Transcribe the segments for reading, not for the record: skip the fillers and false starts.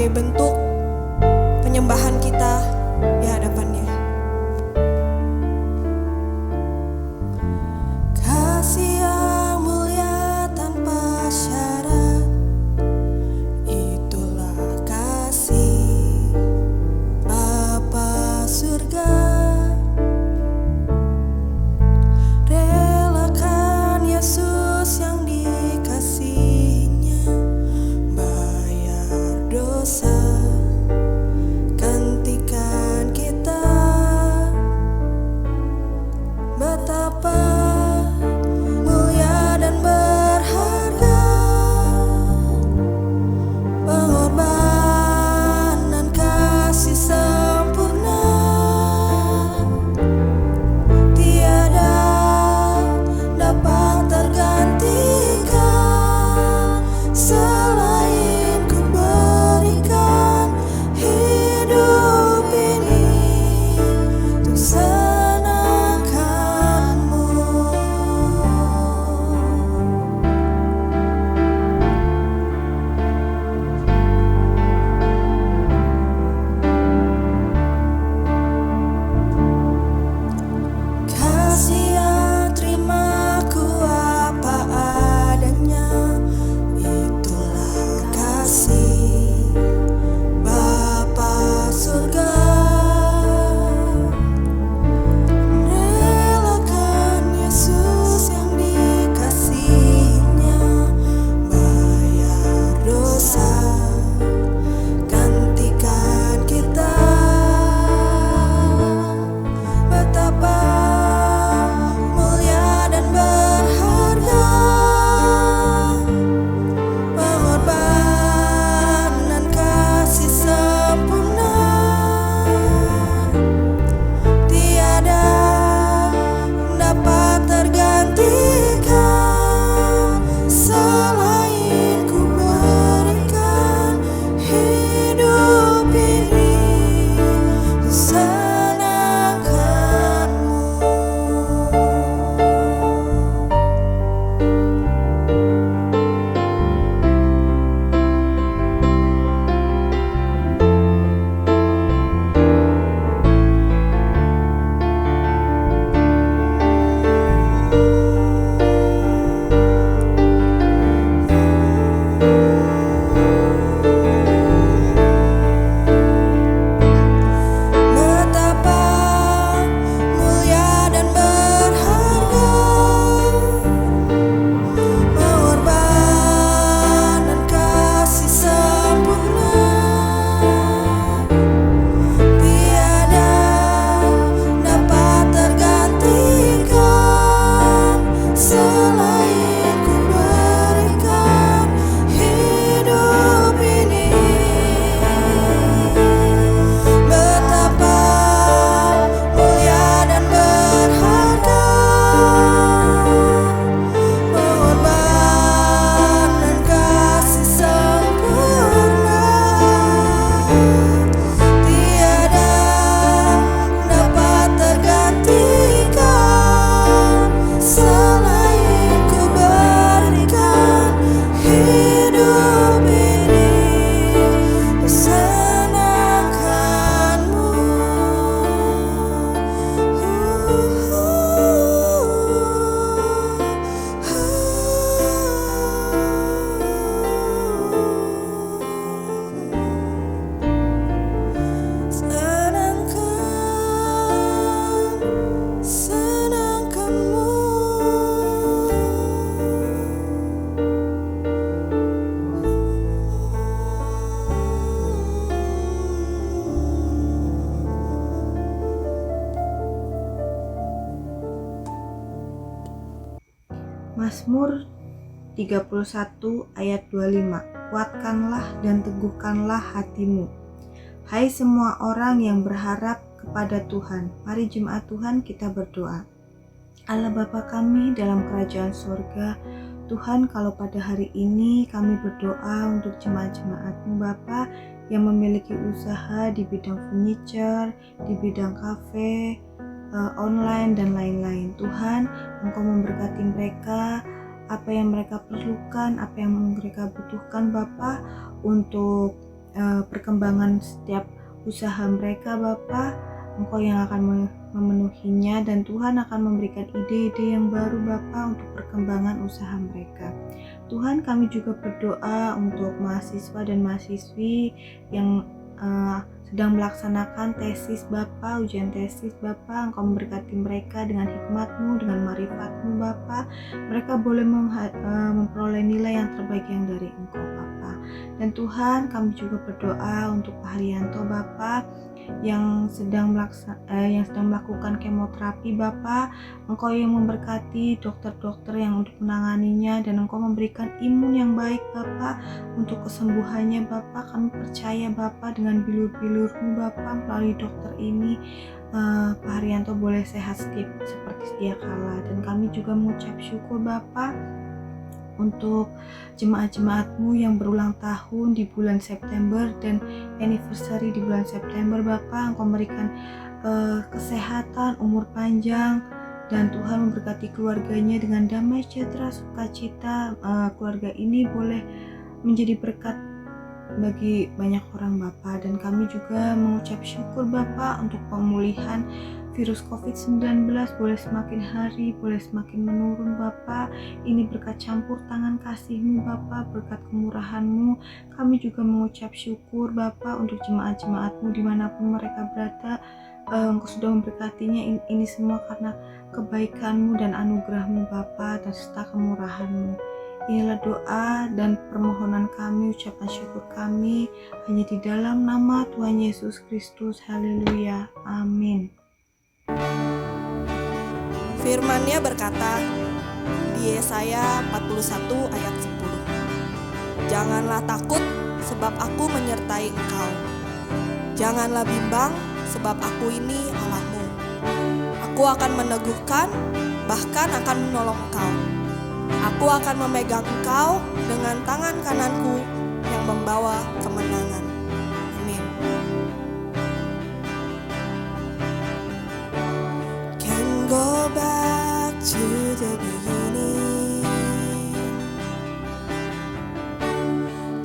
sebagai bentuk penyembahan kita di hadapannya. Kasih yang mulia tanpa syarat, itulah kasih Bapa surga. Relakan Yesus yang dikasihinya bayar dosa, gantikan kita. Betapa mulia dan berharga pengorbanan kasih sempurna, tiada dapat tergantikan selain ku berikan hidup ini untuk senangkanmu. Kasih yang terima ku apa adanya, itulah kasih Bapa surga. Relakan Yesus yang dikasihinya bayar dosa, gantikan kita. Betapa mulia dan berharga pengorbanan kasih sempurna, tiada dapat tergantikan selain ku berikan hidup ini untuk senangkanmu. Betapa mulia dan berharga pengorbanan kasih sempurna, tiada dapat tergantikan selain ku berikan hidup ini. Betapa mulia dan berharga pengorbanan kasih sempurna, tiada dapat tergantikan selain ku berikan hidup ini untuk senangkanmu. Senangkanmu. Mazmur 31 ayat 25. Kuatkanlah dan teguhkanlah hatimu, hai semua orang yang berharap kepada Tuhan. Mari jemaat Tuhan kita berdoa. Allah Bapa kami dalam kerajaan sorga, Tuhan, kalau pada hari ini kami berdoa untuk jemaat-jemaat-Mu Bapa yang memiliki usaha di bidang furniture, di bidang kafe, online dan lain-lain. Tuhan, Engkau memberkati mereka, apa yang mereka perlukan, apa yang mereka butuhkan Bapa, untuk perkembangan setiap usaha mereka Bapa. Engkau yang akan memenuhinya dan Tuhan akan memberikan ide-ide yang baru Bapa untuk perkembangan usaha mereka. Tuhan, kami juga berdoa untuk mahasiswa dan mahasiswi yang sedang melaksanakan tesis Bapa, ujian tesis Bapa. Engkau memberkati mereka dengan hikmat-Mu, dengan marifat-Mu Bapa. Mereka boleh memperoleh nilai yang terbaik yang dari Engkau Bapa. Dan Tuhan, kami juga berdoa untuk Pak Haryanto Bapa yang sedang melakukan kemoterapi Bapa. Engkau yang memberkati dokter-dokter yang untuk menanganinya dan Engkau memberikan imun yang baik Bapa untuk kesembuhannya Bapa. Kami percaya Bapa dengan bilur-bilur-Mu Bapa melalui dokter ini Pak Haryanto boleh sehat seperti sedia kala. Dan kami juga mengucap syukur Bapa untuk jemaat-jemaat-Mu yang berulang tahun di bulan September dan anniversary di bulan September Bapa. Engkau memberikan kesehatan, umur panjang, dan Tuhan memberkati keluarganya dengan damai sejahtera, sukacita. Keluarga ini boleh menjadi berkat bagi banyak orang Bapa. Dan kami juga mengucap syukur Bapa untuk pemulihan virus COVID-19 boleh semakin hari, boleh semakin menurun Bapa. Ini berkat campur tangan kasih-Mu Bapa, berkat kemurahan-Mu. Kami juga mengucap syukur Bapa untuk jemaat-jemaat-Mu dimanapun mereka berada. Engkau sudah memberkatinya, ini semua karena kebaikan-Mu dan anugerah-Mu Bapa dan serta kemurahan-Mu. Inilah doa dan permohonan kami, ucapan syukur kami hanya di dalam nama Tuhan Yesus Kristus. Haleluya. Amin. Firman-Nya berkata di Yesaya 41 ayat 10. Janganlah takut sebab aku menyertai engkau. Janganlah bimbang sebab aku ini Allahmu. Aku akan meneguhkan, bahkan akan menolong engkau. Aku akan memegang engkau dengan tangan kananku yang membawa kemenangan. Amin. Can go back to the beginning.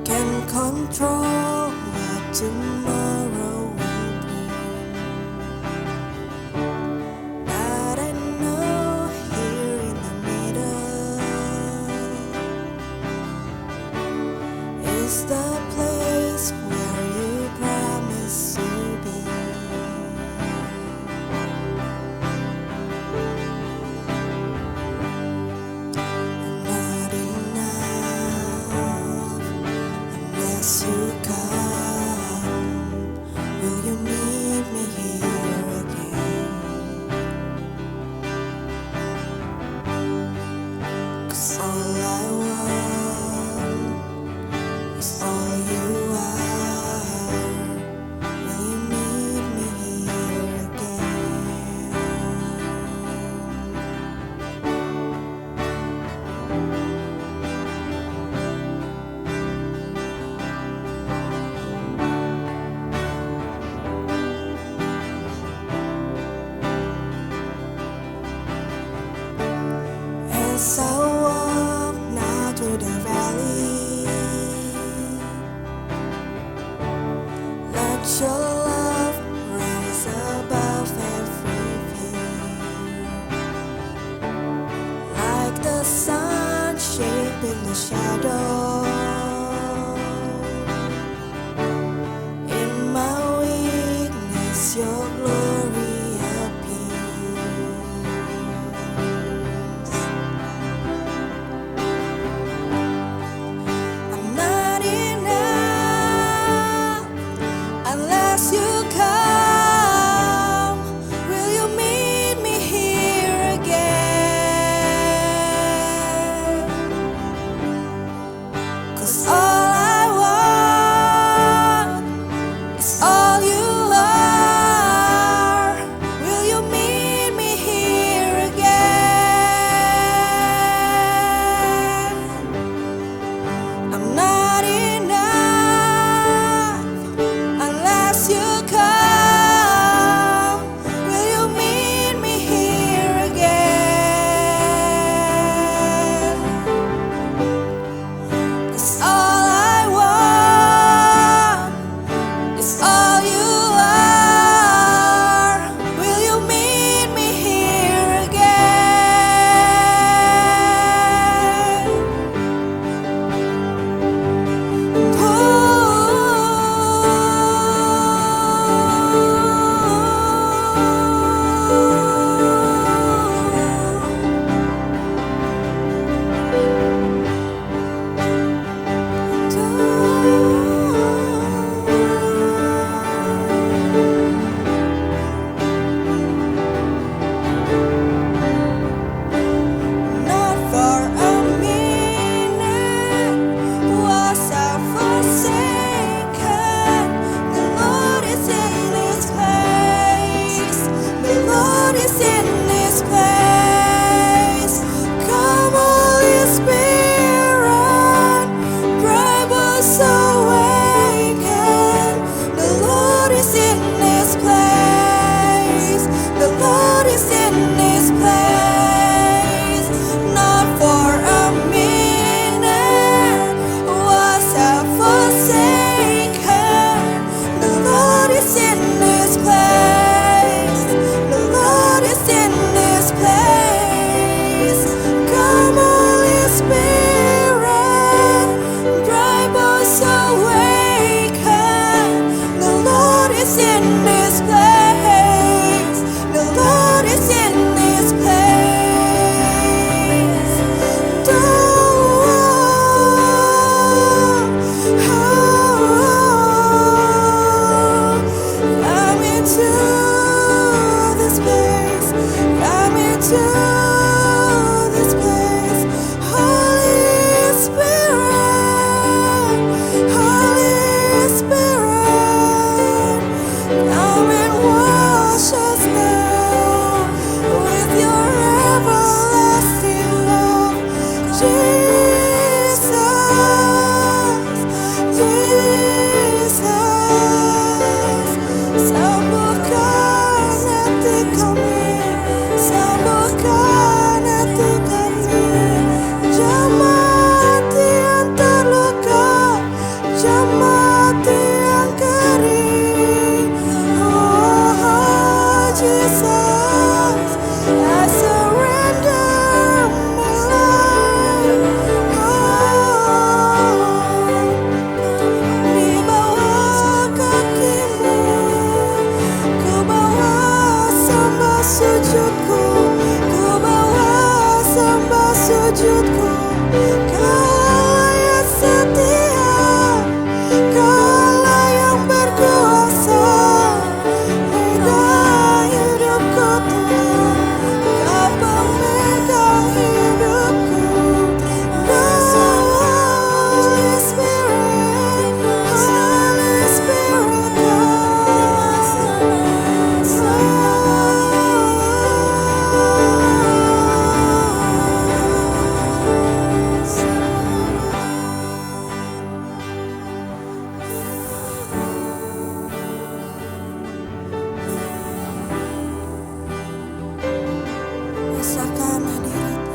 Can control what tomorrow will bring. But I know here in the middle is the place where you promised to be. Not enough unless you come. Will you meet me here again? 'Cause all I want is all you are. Will you meet me here again? As I walk now through the valley, let your love rise above every view. Like the sun shaping the shadow, in my weakness your glory appears. I'm not enough unless you come. Will you meet me here again? 'Cause all I want is all you are. Will you meet me here again? I'm not enough unless you come. Will you meet me here again? 'Cause all Rasakan hadiratnya.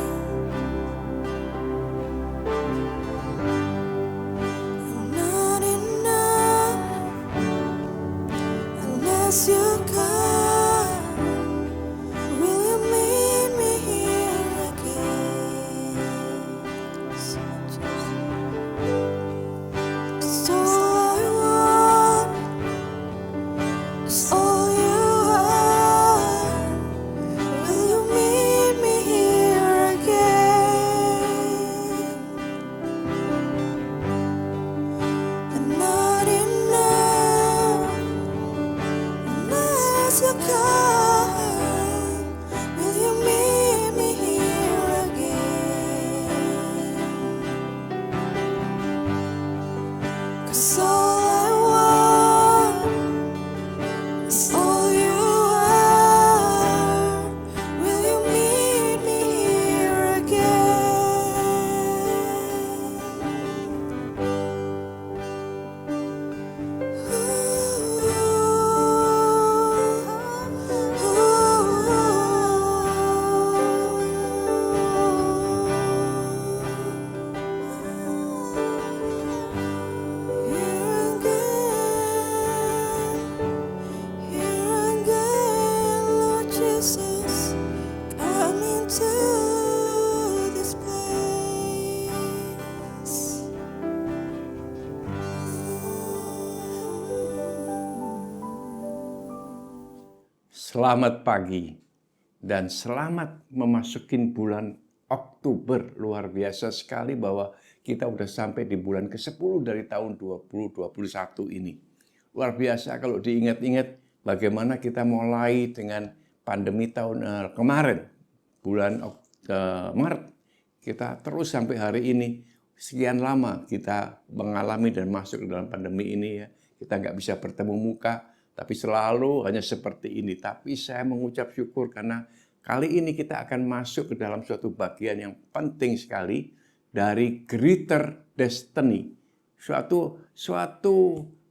I'm not enough unless you come. Will you meet me here again? It's all I want, it's all you are. Will you meet me here again? I'm not enough unless you come. Will you meet me here again? 'Cause all I want is all you are. Will you meet me here again, Lord Jesus, come into this place. Selamat pagi dan selamat memasukin bulan Oktober. Luar biasa sekali bahwa kita udah sampai di bulan ke-10 dari tahun 2021 ini. Luar biasa kalau diingat-ingat bagaimana kita mulai dengan pandemi tahun kemarin, bulan Maret. Kita terus sampai hari ini, sekian lama kita mengalami dan masuk ke dalam pandemi ini ya. Kita nggak bisa bertemu muka, tapi selalu hanya seperti ini. Tapi saya mengucap syukur karena kali ini kita akan masuk ke dalam suatu bagian yang penting sekali dari Greater Destiny. Suatu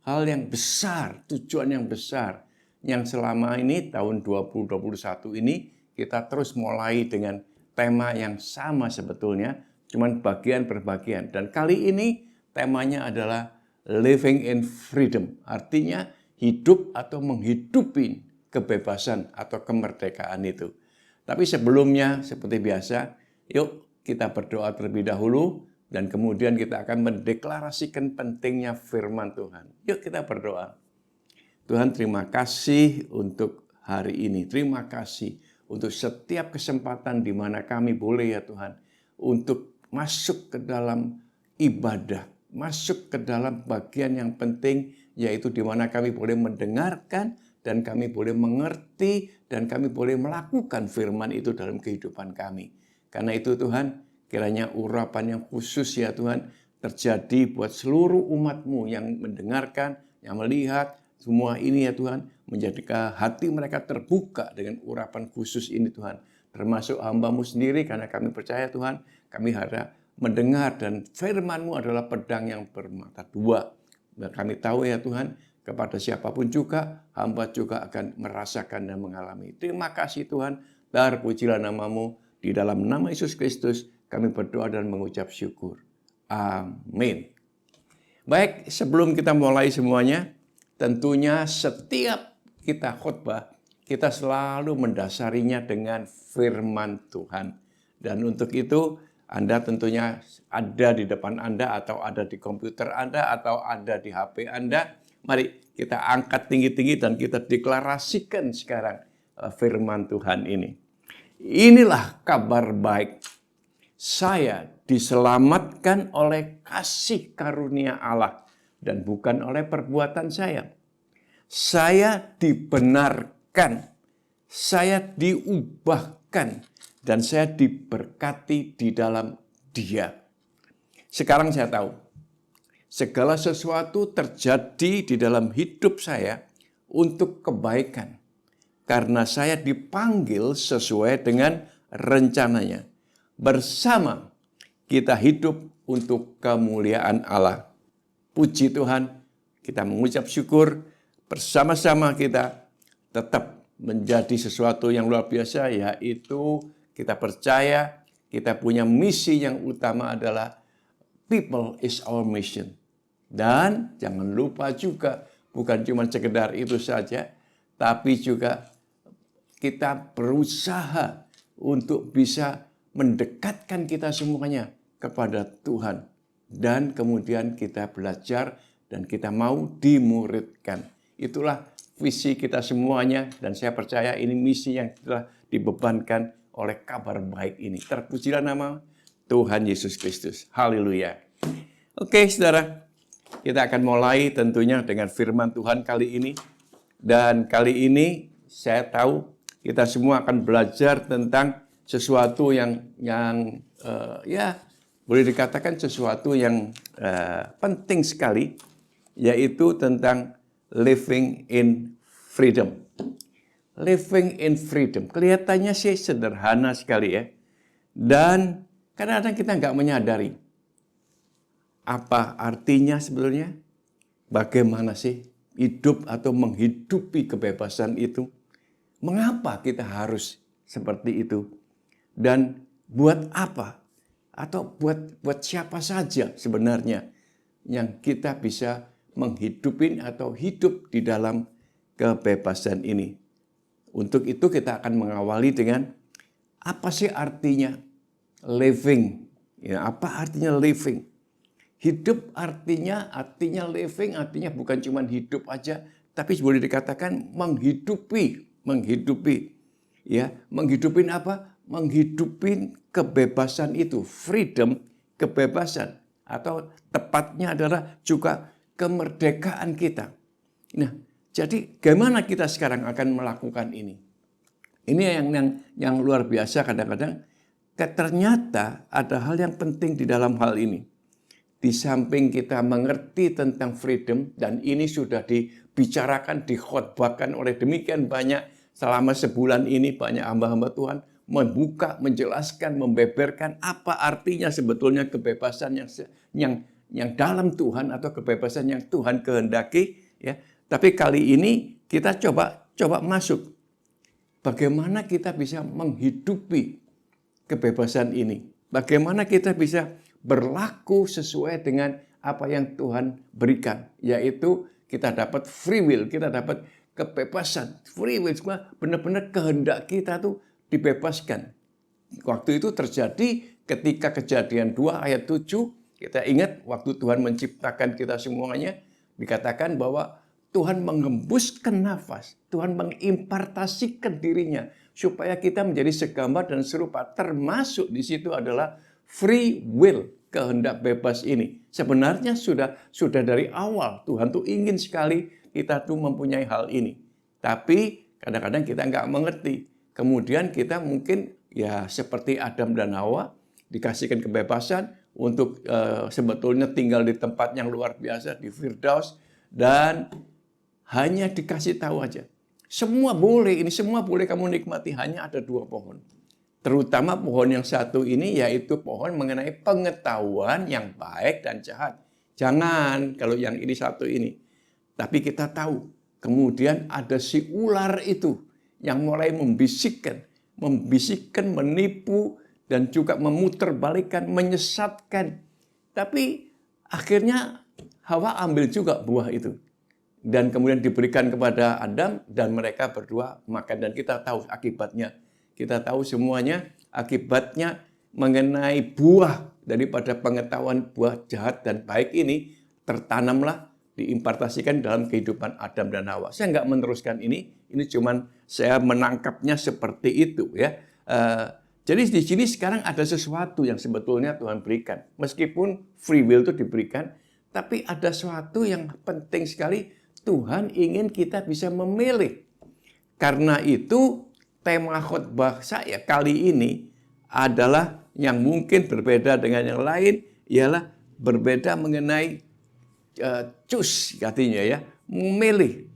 hal yang besar, tujuan yang besar. Yang selama ini tahun 2021 ini kita terus mulai dengan tema yang sama sebetulnya, cuman bagian per bagian. Dan kali ini temanya adalah Living in Freedom. Artinya hidup atau menghidupi kebebasan atau kemerdekaan itu. Tapi sebelumnya seperti biasa, yuk kita berdoa terlebih dahulu dan kemudian kita akan mendeklarasikan pentingnya firman Tuhan. Yuk kita berdoa. Tuhan, terima kasih untuk hari ini. Terima kasih untuk setiap kesempatan di mana kami boleh ya Tuhan untuk masuk ke dalam ibadah, masuk ke dalam bagian yang penting yaitu di mana kami boleh mendengarkan dan kami boleh mengerti dan kami boleh melakukan firman itu dalam kehidupan kami. Karena itu Tuhan, kiranya urapan yang khusus ya Tuhan terjadi buat seluruh umat-Mu yang mendengarkan, yang melihat, semua ini ya Tuhan menjadikan hati mereka terbuka dengan urapan khusus ini Tuhan. Termasuk hamba-Mu sendiri karena kami percaya Tuhan, kami mendengar dan firman-Mu adalah pedang yang bermata dua. Dan kami tahu ya Tuhan, kepada siapapun juga, hamba juga akan merasakan dan mengalami. Terima kasih Tuhan, terpujilah nama-Mu. Di dalam nama Yesus Kristus, kami berdoa dan mengucap syukur. Amin. Baik, sebelum kita mulai semuanya, tentunya setiap kita khotbah, kita selalu mendasarinya dengan firman Tuhan. Dan untuk itu, Anda tentunya ada di depan Anda, atau ada di komputer Anda, atau ada di HP Anda. Mari kita angkat tinggi-tinggi dan kita deklarasikan sekarang firman Tuhan ini. Inilah kabar baik. Saya diselamatkan oleh kasih karunia Allah dan bukan oleh perbuatan saya. Saya dibenarkan, saya diubahkan, dan saya diberkati di dalam Dia. Sekarang saya tahu, segala sesuatu terjadi di dalam hidup saya untuk kebaikan. Karena saya dipanggil sesuai dengan rencananya. Bersama kita hidup untuk kemuliaan Allah. Puji Tuhan, kita mengucap syukur. Bersama-sama kita tetap menjadi sesuatu yang luar biasa, yaitu kita percaya kita punya misi yang utama adalah people is our mission. Dan jangan lupa juga, bukan cuma sekedar itu saja, tapi juga kita berusaha untuk bisa mendekatkan kita semuanya kepada Tuhan. Dan kemudian kita belajar dan kita mau dimuridkan. Itulah visi kita semuanya, dan saya percaya ini misi yang telah dibebankan oleh kabar baik ini. Terpujilah nama Tuhan Yesus Kristus. Haleluya. Oke, saudara, kita akan mulai tentunya dengan firman Tuhan kali ini. Dan kali ini saya tahu kita semua akan belajar tentang sesuatu yang boleh dikatakan sesuatu yang penting sekali, yaitu tentang living in freedom. Living in freedom. Kelihatannya sih sederhana sekali ya. Dan kadang-kadang kita nggak menyadari apa artinya sebenarnya. Bagaimana sih hidup atau menghidupi kebebasan itu. Mengapa kita harus seperti itu? Dan buat apa? Atau buat siapa saja sebenarnya yang kita bisa menghidupin atau hidup di dalam kebebasan ini. Untuk itu kita akan mengawali dengan apa sih artinya living? Ya, apa artinya living? Hidup artinya living, artinya bukan cuma hidup aja, tapi boleh dikatakan menghidupi. Ya, menghidupin apa? Menghidupin kebebasan itu, freedom, kebebasan, atau tepatnya adalah juga kemerdekaan kita. Nah, jadi bagaimana kita sekarang akan melakukan ini? Ini yang luar biasa kadang-kadang. Ternyata ada hal yang penting di dalam hal ini. Di samping kita mengerti tentang freedom, dan ini sudah dibicarakan, dikhotbahkan oleh demikian banyak selama sebulan ini, banyak hamba-hamba Tuhan membuka, menjelaskan, membeberkan apa artinya sebetulnya kebebasan yang dalam Tuhan atau kebebasan yang Tuhan kehendaki, ya. Tapi kali ini kita coba masuk. Bagaimana kita bisa menghidupi kebebasan ini? Bagaimana kita bisa berlaku sesuai dengan apa yang Tuhan berikan, yaitu kita dapat free will, kita dapat kebebasan. Free will semua benar-benar kehendak kita tuh dibebaskan. Waktu itu terjadi ketika Kejadian 2 ayat 7. Kita ingat waktu Tuhan menciptakan kita semuanya, dikatakan bahwa Tuhan mengembuskan nafas, Tuhan mengimpartasikan dirinya supaya kita menjadi segambar dan serupa. Termasuk di situ adalah free will, kehendak bebas ini. Sebenarnya sudah dari awal Tuhan tuh ingin sekali kita tuh mempunyai hal ini. Tapi kadang-kadang kita nggak mengerti. Kemudian kita mungkin ya seperti Adam dan Hawa dikasihkan kebebasan untuk sebetulnya tinggal di tempat yang luar biasa, di Firdaus, dan hanya dikasih tahu aja. Semua boleh, ini semua boleh kamu nikmati, hanya ada 2 pohon. Terutama pohon yang satu ini yaitu pohon mengenai pengetahuan yang baik dan jahat. Jangan kalau yang ini satu ini. Tapi kita tahu kemudian ada si ular itu yang mulai membisikkan, menipu dan juga memutarbalikkan, menyesatkan. Tapi akhirnya Hawa ambil juga buah itu. Dan kemudian diberikan kepada Adam dan mereka berdua makan. Dan kita tahu akibatnya. Kita tahu semuanya akibatnya mengenai buah daripada pengetahuan buah jahat dan baik ini tertanamlah, diimpartasikan dalam kehidupan Adam dan Hawa. Saya nggak meneruskan ini cuman saya menangkapnya seperti itu ya. Jadi di sini sekarang ada sesuatu yang sebetulnya Tuhan berikan. Meskipun free will itu diberikan, tapi ada sesuatu yang penting sekali. Tuhan ingin kita bisa memilih. Karena itu tema khotbah saya kali ini adalah yang mungkin berbeda dengan yang lain, ialah berbeda mengenai choose katanya ya, memilih,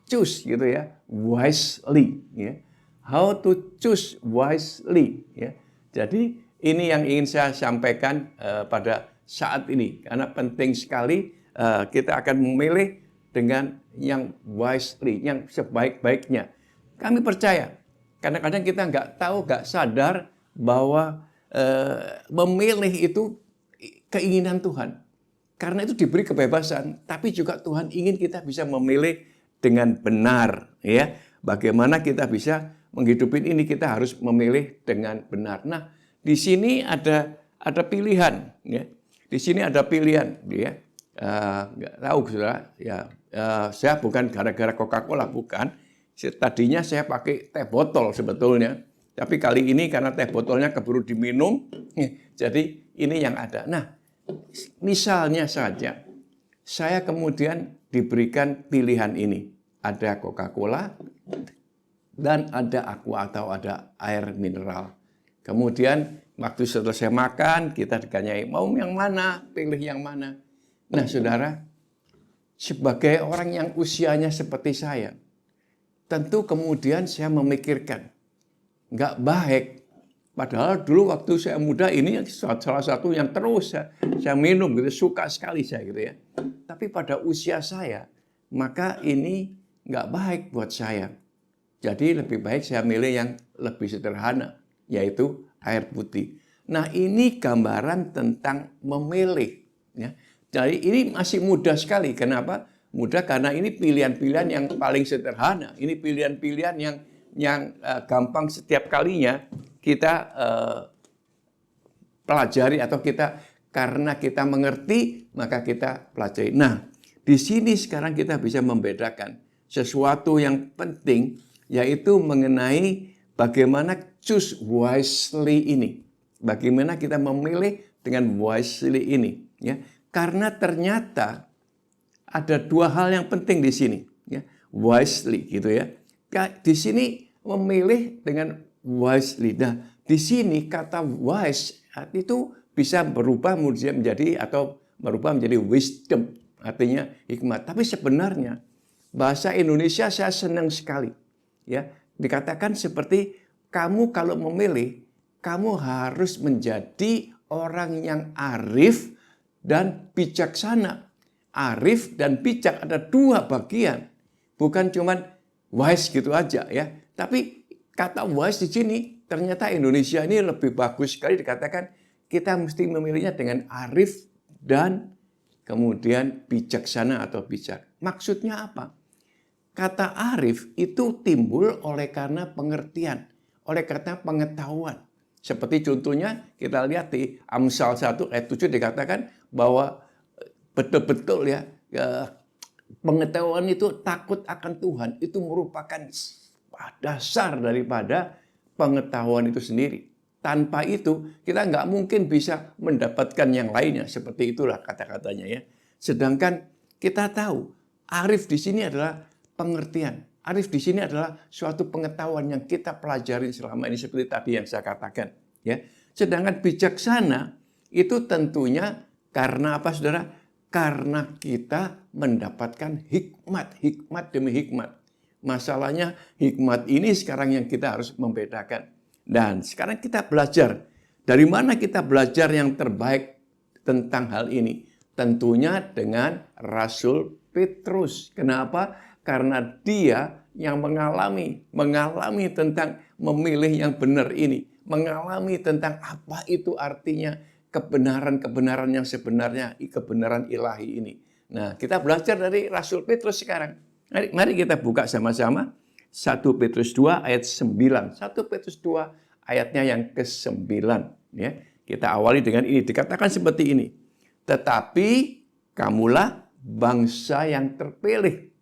choose gitu ya, wisely ya. How to choose wisely ya. Jadi ini yang ingin saya sampaikan pada saat ini, karena penting sekali kita akan memilih dengan yang wisely, yang sebaik-baiknya. Kami percaya, kadang-kadang kita nggak sadar bahwa memilih itu keinginan Tuhan. Karena itu diberi kebebasan, tapi juga Tuhan ingin kita bisa memilih dengan benar. Ya, bagaimana kita bisa menghidupi ini, kita harus memilih dengan benar. Nah, di sini ada pilihan. Ya. Di sini ada pilihan. Ya. Nggak tahu, saudara. Ya, saya bukan gara-gara Coca-Cola, bukan. Tadinya saya pakai teh botol sebetulnya. Tapi kali ini karena teh botolnya keburu diminum, jadi ini yang ada. Nah, misalnya saja, saya kemudian diberikan pilihan ini. Ada Coca-Cola dan ada aqua atau ada air mineral. Kemudian waktu selesai makan, kita ditanyai, mau yang mana, pilih yang mana. Nah, saudara, sebagai orang yang usianya seperti saya, tentu kemudian saya memikirkan, nggak baik. Padahal dulu waktu saya muda ini salah satu yang terus saya minum gitu, suka sekali saya gitu ya. Tapi pada usia saya, maka ini nggak baik buat saya. Jadi lebih baik saya milih yang lebih sederhana, yaitu air putih. Nah, ini gambaran tentang memilih. Ya. Jadi ini masih mudah sekali. Kenapa? Mudah karena ini pilihan-pilihan yang paling sederhana. Ini pilihan-pilihan yang gampang setiap kalinya kita pelajari atau kita karena kita mengerti maka kita pelajari. Nah, di sini sekarang kita bisa membedakan sesuatu yang penting, yaitu mengenai bagaimana choose wisely ini. Bagaimana kita memilih dengan wisely ini. Ya. Karena ternyata ada dua hal yang penting di sini. Ya. Wisely gitu ya. Di sini memilih dengan wisely. Nah, di sini kata wise itu bisa berubah menjadi wisdom. Artinya hikmat. Tapi sebenarnya bahasa Indonesia saya senang sekali. Ya, dikatakan seperti kamu kalau memilih, kamu harus menjadi orang yang arif dan bijaksana. Arif dan bijak ada dua bagian. Bukan cuma wise gitu aja ya. Tapi kata wise di sini ternyata Indonesia ini lebih bagus sekali dikatakan kita mesti memilihnya dengan arif dan kemudian bijaksana atau bijak. Maksudnya apa? Kata arif itu timbul oleh karena pengertian, oleh karena pengetahuan. Seperti contohnya kita lihat di Amsal 1 ayat 7 dikatakan bahwa betul-betul ya pengetahuan itu takut akan Tuhan itu merupakan dasar daripada pengetahuan itu sendiri. Tanpa itu kita nggak mungkin bisa mendapatkan yang lainnya. Seperti itulah kata-katanya ya. Sedangkan kita tahu arif di sini adalah pengertian. Arif di sini adalah suatu pengetahuan yang kita pelajari selama ini seperti tadi yang saya katakan. Ya. Sedangkan bijaksana itu tentunya karena apa saudara? Karena kita mendapatkan hikmat demi hikmat. Masalahnya hikmat ini sekarang yang kita harus membedakan. Dan sekarang kita belajar. Dari mana kita belajar yang terbaik tentang hal ini? Tentunya dengan Rasul Petrus. Kenapa? Karena dia yang mengalami tentang memilih yang benar ini. Mengalami tentang apa itu artinya kebenaran-kebenaran yang sebenarnya, kebenaran ilahi ini. Nah, kita belajar dari Rasul Petrus sekarang. Mari kita buka sama-sama 1 Petrus 2 ayat 9. 1 Petrus 2 ayatnya yang ke-9. Ya. Kita awali dengan ini. Dikatakan seperti ini. Tetapi kamulah bangsa yang terpilih.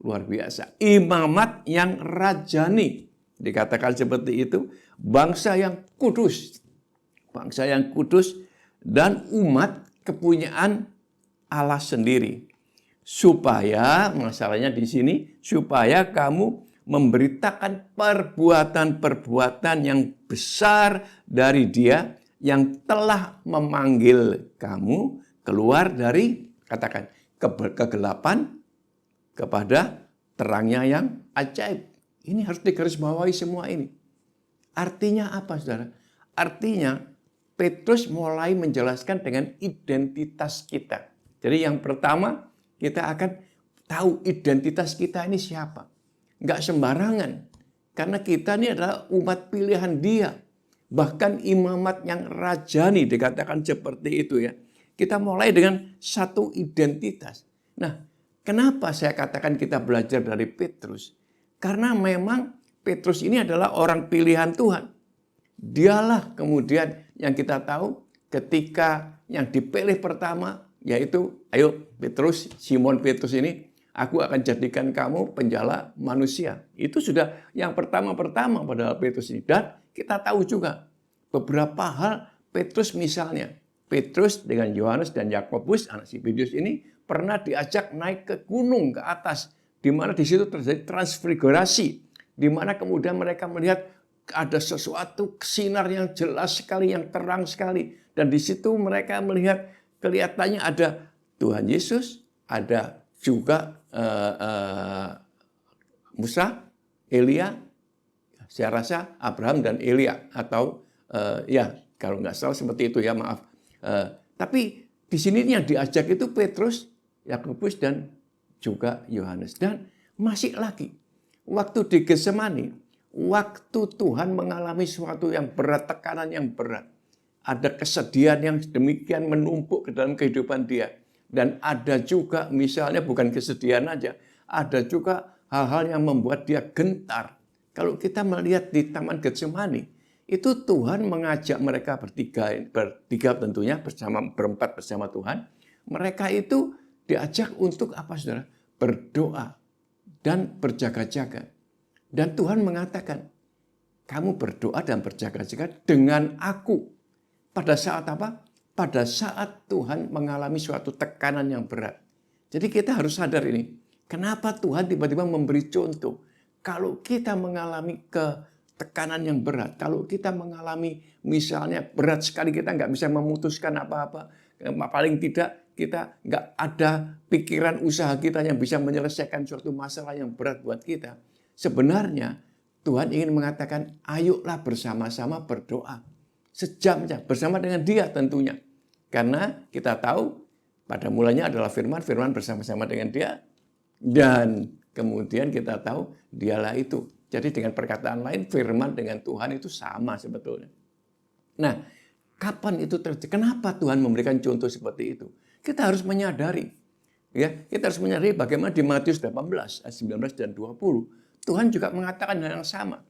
Luar biasa. Imamat yang rajani. Dikatakan seperti itu. Bangsa yang kudus. Bangsa yang kudus dan umat kepunyaan Allah sendiri. Supaya, masalahnya di sini, supaya kamu memberitakan perbuatan-perbuatan yang besar dari Dia yang telah memanggil kamu keluar dari, katakan, kegelapan kepada terangnya yang ajaib. Ini harus digarisbawahi semua ini. Artinya apa, saudara? Artinya Petrus mulai menjelaskan dengan identitas kita. Jadi yang pertama kita akan tahu identitas kita ini siapa. Enggak sembarangan. Karena kita ini adalah umat pilihan Dia. Bahkan imamat yang rajani dikatakan seperti itu ya. Kita mulai dengan satu identitas. Nah, kenapa saya katakan kita belajar dari Petrus? Karena memang Petrus ini adalah orang pilihan Tuhan. Dialah kemudian yang kita tahu ketika yang dipilih pertama, yaitu, ayo Petrus, Simon Petrus ini, aku akan jadikan kamu penjala manusia. Itu sudah yang pertama-pertama pada Petrus ini. Dan kita tahu juga beberapa hal Petrus misalnya. Petrus dengan Yohanes dan Yakobus, anak Zebedius ini, pernah diajak naik ke gunung, ke atas. Di mana di situ terjadi transfigurasi. Di mana kemudian mereka melihat ada sesuatu sinar yang jelas sekali, yang terang sekali. Dan di situ mereka melihat kelihatannya ada Tuhan Yesus, ada juga Musa, Elia, saya rasa Abraham dan Elia. Atau ya kalau nggak salah seperti itu ya, maaf. Tapi di sini yang diajak itu Petrus, Yakobus dan juga Yohanes. Dan masih lagi, waktu di Getsemani, waktu Tuhan mengalami sesuatu yang berat, tekanan yang berat. Ada kesedihan yang demikian menumpuk ke dalam kehidupan dia. Dan ada juga misalnya bukan kesedihan aja, ada juga hal-hal yang membuat dia gentar. Kalau kita melihat di Taman Getsemani, itu Tuhan mengajak mereka bertiga tentunya, berempat bersama Tuhan. Mereka itu diajak untuk apa, saudara? Berdoa dan berjaga-jaga. Dan Tuhan mengatakan, kamu berdoa dan berjaga-jaga dengan aku. Pada saat apa? Pada saat Tuhan mengalami suatu tekanan yang berat. Jadi kita harus sadar ini. Kenapa Tuhan tiba-tiba memberi contoh? Kalau kita mengalami tekanan yang berat, kalau kita mengalami misalnya berat sekali kita nggak bisa memutuskan apa-apa, paling tidak kita nggak ada pikiran usaha kita yang bisa menyelesaikan suatu masalah yang berat buat kita. Sebenarnya Tuhan ingin mengatakan, ayolah bersama-sama berdoa. Sejam saja bersama dengan Dia tentunya. Karena kita tahu pada mulanya adalah firman bersama-sama dengan Dia. Dan kemudian kita tahu Dialah itu. Jadi dengan perkataan lain, firman dengan Tuhan itu sama sebetulnya. Nah, kapan itu terjadi? Kenapa Tuhan memberikan contoh seperti itu? Kita harus menyadari. Ya, kita harus menyadari bagaimana di Matius 18, ayat 19 dan 20. Tuhan juga mengatakan hal yang sama.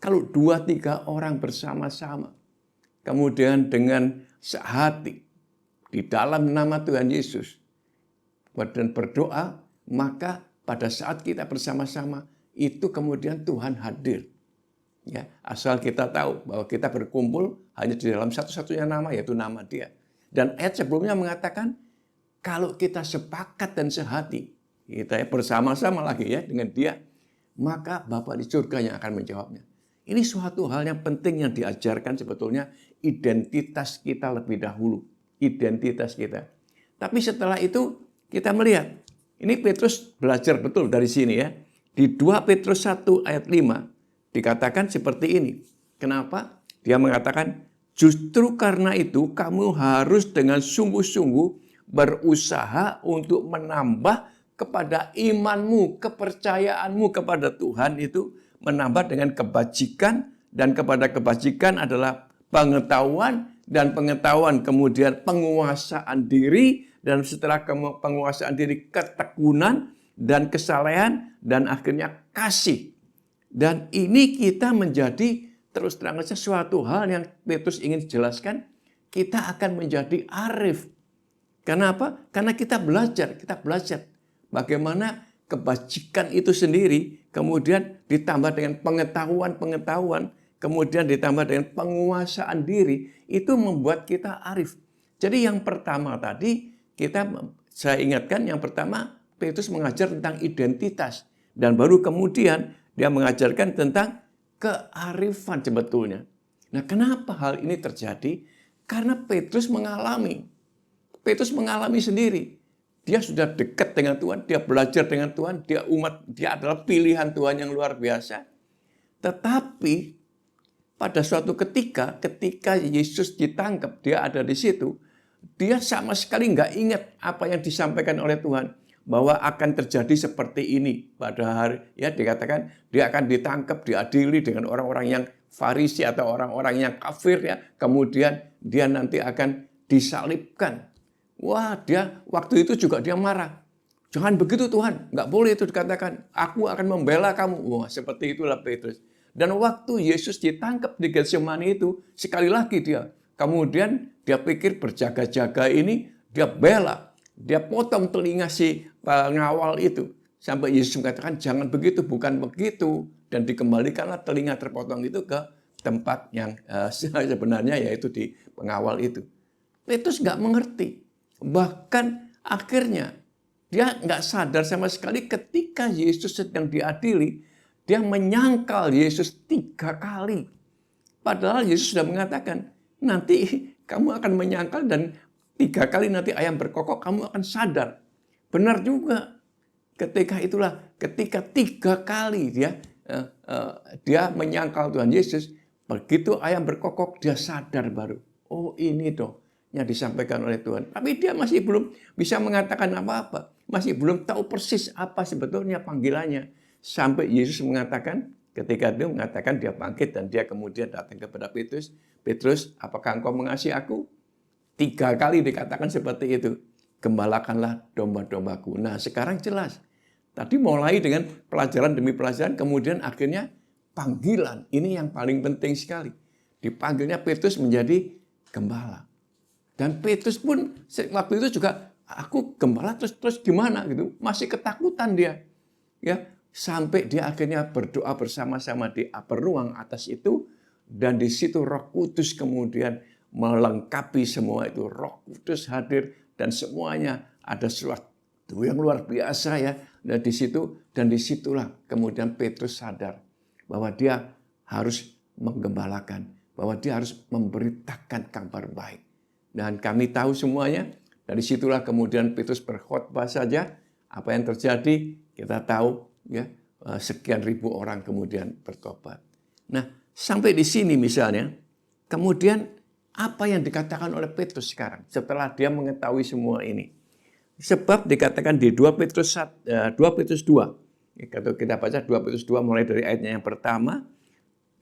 Kalau 2-3 orang bersama-sama, kemudian dengan sehati di dalam nama Tuhan Yesus dan berdoa, maka pada saat kita bersama-sama itu kemudian Tuhan hadir. Ya, asal kita tahu bahwa kita berkumpul hanya di dalam satu-satunya nama, yaitu nama Dia. Dan ayat sebelumnya mengatakan, kalau kita sepakat dan sehati, kita bersama-sama lagi ya dengan Dia, maka Bapa di surga yang akan menjawabnya. Ini suatu hal yang penting yang diajarkan sebetulnya, identitas kita lebih dahulu. Identitas kita. Tapi setelah itu kita melihat, ini Petrus belajar betul dari sini ya. Di 2 Petrus 1 ayat 5 dikatakan seperti ini. Kenapa? Dia mengatakan, justru karena itu kamu harus dengan sungguh-sungguh berusaha untuk menambah kepada imanmu, kepercayaanmu kepada Tuhan itu menambah dengan kebajikan, dan kepada kebajikan adalah pengetahuan, dan pengetahuan kemudian penguasaan diri, dan setelah penguasaan diri ketekunan dan kesalehan, dan akhirnya kasih. Dan ini kita menjadi terus terang sesuatu hal yang Petrus ingin jelaskan, kita akan menjadi arif. Kenapa? Karena kita belajar bagaimana kebajikan itu sendiri, kemudian ditambah dengan pengetahuan, kemudian ditambah dengan penguasaan diri, itu membuat kita arif. Jadi yang pertama tadi, saya ingatkan yang pertama, Petrus mengajar tentang identitas. Dan baru kemudian dia mengajarkan tentang kearifan sebetulnya. Nah, kenapa hal ini terjadi? Karena Petrus mengalami sendiri. Dia sudah dekat dengan Tuhan, dia belajar dengan Tuhan, dia adalah pilihan Tuhan yang luar biasa. Tetapi pada suatu ketika Yesus ditangkap, dia ada di situ, dia sama sekali nggak ingat apa yang disampaikan oleh Tuhan, bahwa akan terjadi seperti ini pada hari, ya dikatakan dia akan ditangkap, diadili dengan orang-orang yang Farisi atau orang-orang yang kafir, ya. Kemudian dia nanti akan disalibkan. Wah, dia waktu itu juga dia marah. Jangan begitu Tuhan, nggak boleh itu dikatakan. Aku akan membela kamu. Wah, seperti itulah Petrus. Dan waktu Yesus ditangkap di Getsemani itu, sekali lagi kemudian dia pikir berjaga-jaga ini, dia bela. Dia potong telinga si pengawal itu. Sampai Yesus mengatakan, jangan begitu, bukan begitu. Dan dikembalikanlah telinga terpotong itu ke tempat yang sebenarnya, yaitu di pengawal itu. Petrus nggak mengerti. Bahkan akhirnya dia nggak sadar sama sekali ketika Yesus sedang diadili, dia menyangkal Yesus 3 kali. Padahal Yesus sudah mengatakan, nanti kamu akan menyangkal dan 3 kali nanti ayam berkokok kamu akan sadar. Benar juga. Ketika 3 kali dia menyangkal Tuhan Yesus, begitu ayam berkokok dia sadar baru. Oh, ini dong yang disampaikan oleh Tuhan. Tapi dia masih belum bisa mengatakan apa-apa. Masih belum tahu persis apa sebetulnya panggilannya. Sampai Yesus mengatakan, ketika dia mengatakan dia bangkit dan dia kemudian datang kepada Petrus. Petrus, apakah engkau mengasihi aku? 3 kali dikatakan seperti itu. Gembalakanlah domba-dombaku. Nah, sekarang jelas. Tadi mulai dengan pelajaran demi pelajaran, kemudian akhirnya panggilan. Ini yang paling penting sekali. Dipanggilnya Petrus menjadi gembala. Dan Petrus pun waktu itu juga, aku gembala terus gimana gitu. Masih ketakutan dia. Ya, sampai dia akhirnya berdoa bersama-sama di upper ruang atas itu. Dan di situ Roh Kudus kemudian melengkapi semua itu. Roh Kudus hadir dan semuanya ada sesuatu yang luar biasa, ya. Dan disitulah kemudian Petrus sadar bahwa dia harus menggembalakan, bahwa dia harus memberitakan kabar baik. Dan kami tahu semuanya, dari situlah kemudian Petrus berkhotbah saja. Apa yang terjadi kita tahu, ya, sekian ribu orang kemudian bertobat. Nah, sampai di sini misalnya, kemudian apa yang dikatakan oleh Petrus sekarang setelah dia mengetahui semua ini? Sebab dikatakan di 2 Petrus 2. Kalau kita baca 2 Petrus 2 mulai dari ayatnya yang pertama,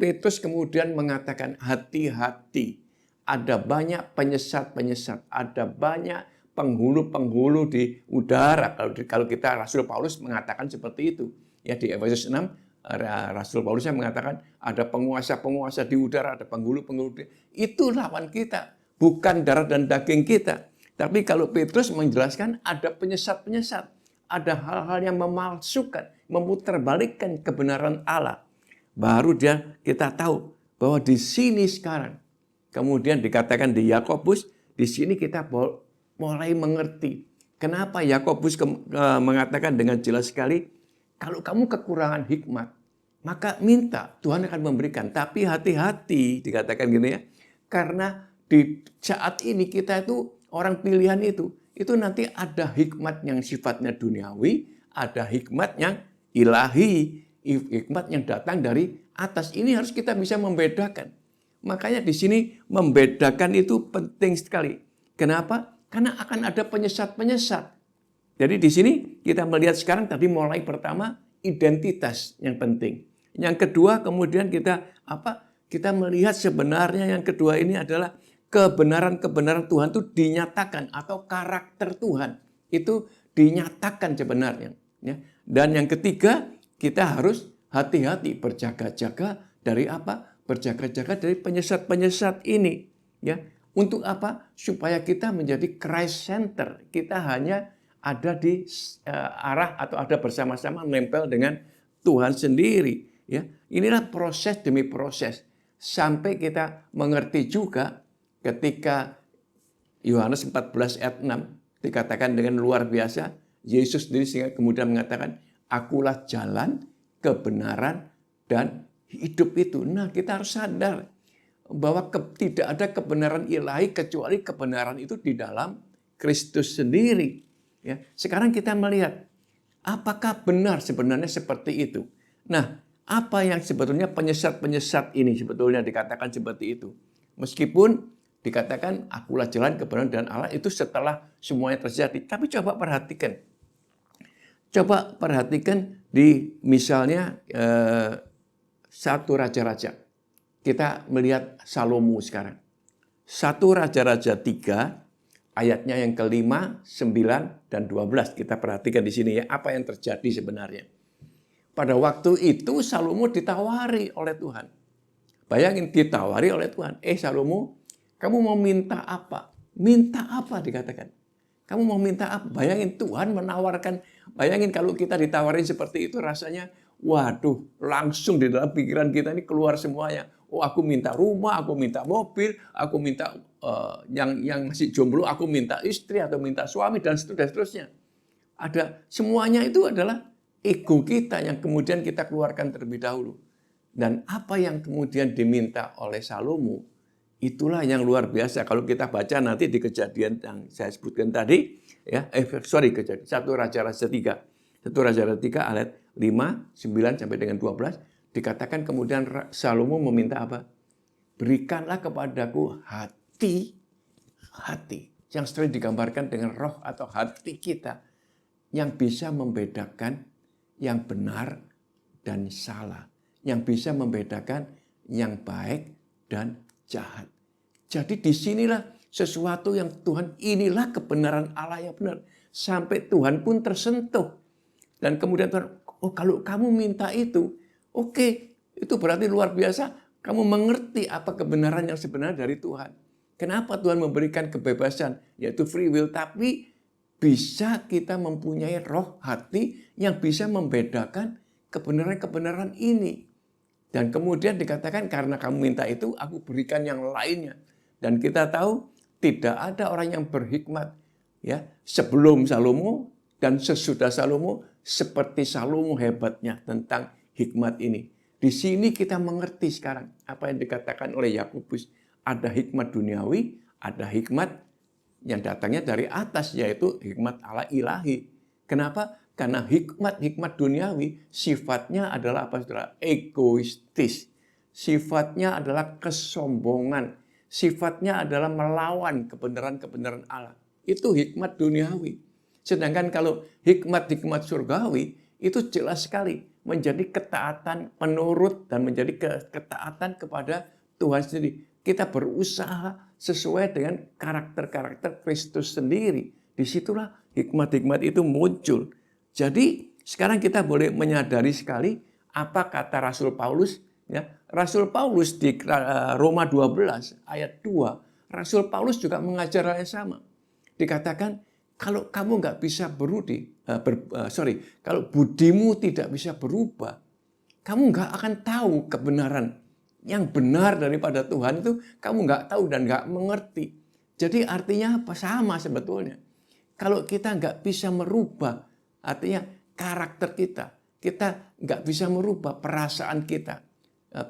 Petrus kemudian mengatakan hati-hati. Ada banyak penyesat-penyesat, ada banyak penghulu-penghulu di udara. Kalau kita Rasul Paulus mengatakan seperti itu. Ya, di Efesus 6 Rasul Paulus mengatakan ada penguasa-penguasa di udara, ada penghulu-penghulu. Itu lawan kita, bukan darah dan daging kita. Tapi kalau Petrus menjelaskan ada penyesat-penyesat, ada hal-hal yang memalsukan, memutarbalikkan kebenaran Allah. Baru kita tahu bahwa di sini sekarang, kemudian dikatakan di Yakobus, di sini kita mulai mengerti. Kenapa Yakobus mengatakan dengan jelas sekali, kalau kamu kekurangan hikmat, maka minta, Tuhan akan memberikan. Tapi hati-hati, dikatakan gini ya, karena di saat ini kita itu, orang pilihan itu nanti ada hikmat yang sifatnya duniawi, ada hikmat yang ilahi. hikmat yang datang dari atas. Ini harus kita bisa membedakan. Makanya di sini membedakan itu penting sekali. Kenapa? Karena akan ada penyesat-penyesat. Jadi di sini kita melihat sekarang tadi mulai pertama identitas yang penting. Yang kedua kemudian kita melihat sebenarnya yang kedua ini adalah kebenaran-kebenaran Tuhan itu dinyatakan atau karakter Tuhan itu dinyatakan sebenarnya. Ya. Dan yang ketiga kita harus hati-hati berjaga-jaga dari apa? Berjaga-jaga dari penyesat-penyesat ini. Ya. Untuk apa? Supaya kita menjadi Christ center. Kita hanya ada di arah atau ada bersama-sama nempel dengan Tuhan sendiri. Ya. Inilah proses demi proses. Sampai kita mengerti juga ketika Yohanes 14 ayat 6 dikatakan dengan luar biasa. Yesus sendiri sehingga kemudian mengatakan, akulah jalan, kebenaran, dan hidup itu. Nah, kita harus sadar bahwa tidak ada kebenaran ilahi kecuali kebenaran itu di dalam Kristus sendiri. Ya, sekarang kita melihat apakah benar sebenarnya seperti itu. Nah, apa yang sebetulnya penyesat-penyesat ini sebetulnya dikatakan seperti itu. Meskipun dikatakan akulah jalan, kebenaran, dan Allah itu setelah semuanya terjadi. Tapi coba perhatikan. Coba perhatikan di misalnya 1 Raja-Raja. Kita melihat Salomo sekarang. 1 Raja-Raja 3 ayatnya yang ke-5, 9, dan 12. Kita perhatikan di sini ya apa yang terjadi sebenarnya. Pada waktu itu Salomo ditawari oleh Tuhan. Bayangin ditawari oleh Tuhan. Salomo, kamu mau minta apa? Minta apa dikatakan? Kamu mau minta apa? Bayangin Tuhan menawarkan. Bayangin kalau kita ditawarin seperti itu rasanya, waduh, langsung di dalam pikiran kita ini keluar semuanya. Oh, aku minta rumah, aku minta mobil, aku minta yang masih jomblo, aku minta istri atau minta suami dan seterusnya. Ada semuanya itu adalah ego kita yang kemudian kita keluarkan terlebih dahulu. Dan apa yang kemudian diminta oleh Salomo, itulah yang luar biasa. Kalau kita baca nanti di kejadian yang saya sebutkan tadi, ya, kejadian 1 Raja-Raja 3. 1 Raja-Raja 3 ayat 5, 9 sampai dengan 12 dikatakan kemudian Salomo meminta apa? Berikanlah kepadaku hati yang sering digambarkan dengan roh atau hati kita yang bisa membedakan yang benar dan salah, yang bisa membedakan yang baik dan jahat. Jadi disinilah sesuatu yang Tuhan, inilah kebenaran Allah yang benar. Sampai Tuhan pun tersentuh. Dan kemudian Tuhan, oh kalau kamu minta itu, oke, itu berarti luar biasa. Kamu mengerti apa kebenaran yang sebenarnya dari Tuhan. Kenapa Tuhan memberikan kebebasan, yaitu free will, tapi bisa kita mempunyai roh hati yang bisa membedakan kebenaran-kebenaran ini. Dan kemudian dikatakan karena kamu minta itu, aku berikan yang lainnya. Dan kita tahu tidak ada orang yang berhikmat ya sebelum Salomo dan sesudah Salomo seperti Salomo hebatnya tentang hikmat ini. Di sini kita mengerti sekarang apa yang dikatakan oleh Yakobus. Ada hikmat duniawi, ada hikmat yang datangnya dari atas, yaitu hikmat Allah ilahi. Kenapa? Karena hikmat duniawi sifatnya adalah apa, saudara? Egoistis. Sifatnya adalah kesombongan. Sifatnya adalah melawan kebenaran-kebenaran Allah. Itu hikmat duniawi. Sedangkan kalau hikmat-hikmat surgawi itu jelas sekali menjadi ketaatan penurut dan menjadi ketaatan kepada Tuhan sendiri. Kita berusaha sesuai dengan karakter-karakter Kristus sendiri. Disitulah hikmat-hikmat itu muncul. Jadi sekarang kita boleh menyadari sekali apa kata Rasul Paulus. Ya, Rasul Paulus di Roma 12 ayat 2, Rasul Paulus juga mengajar hal yang sama. Dikatakan kalau kamu nggak bisa kalau budimu tidak bisa berubah, kamu nggak akan tahu kebenaran yang benar daripada Tuhan itu, kamu nggak tahu dan nggak mengerti. Jadi artinya apa? Sama sebetulnya. Kalau kita nggak bisa merubah, artinya karakter kita nggak bisa merubah perasaan kita,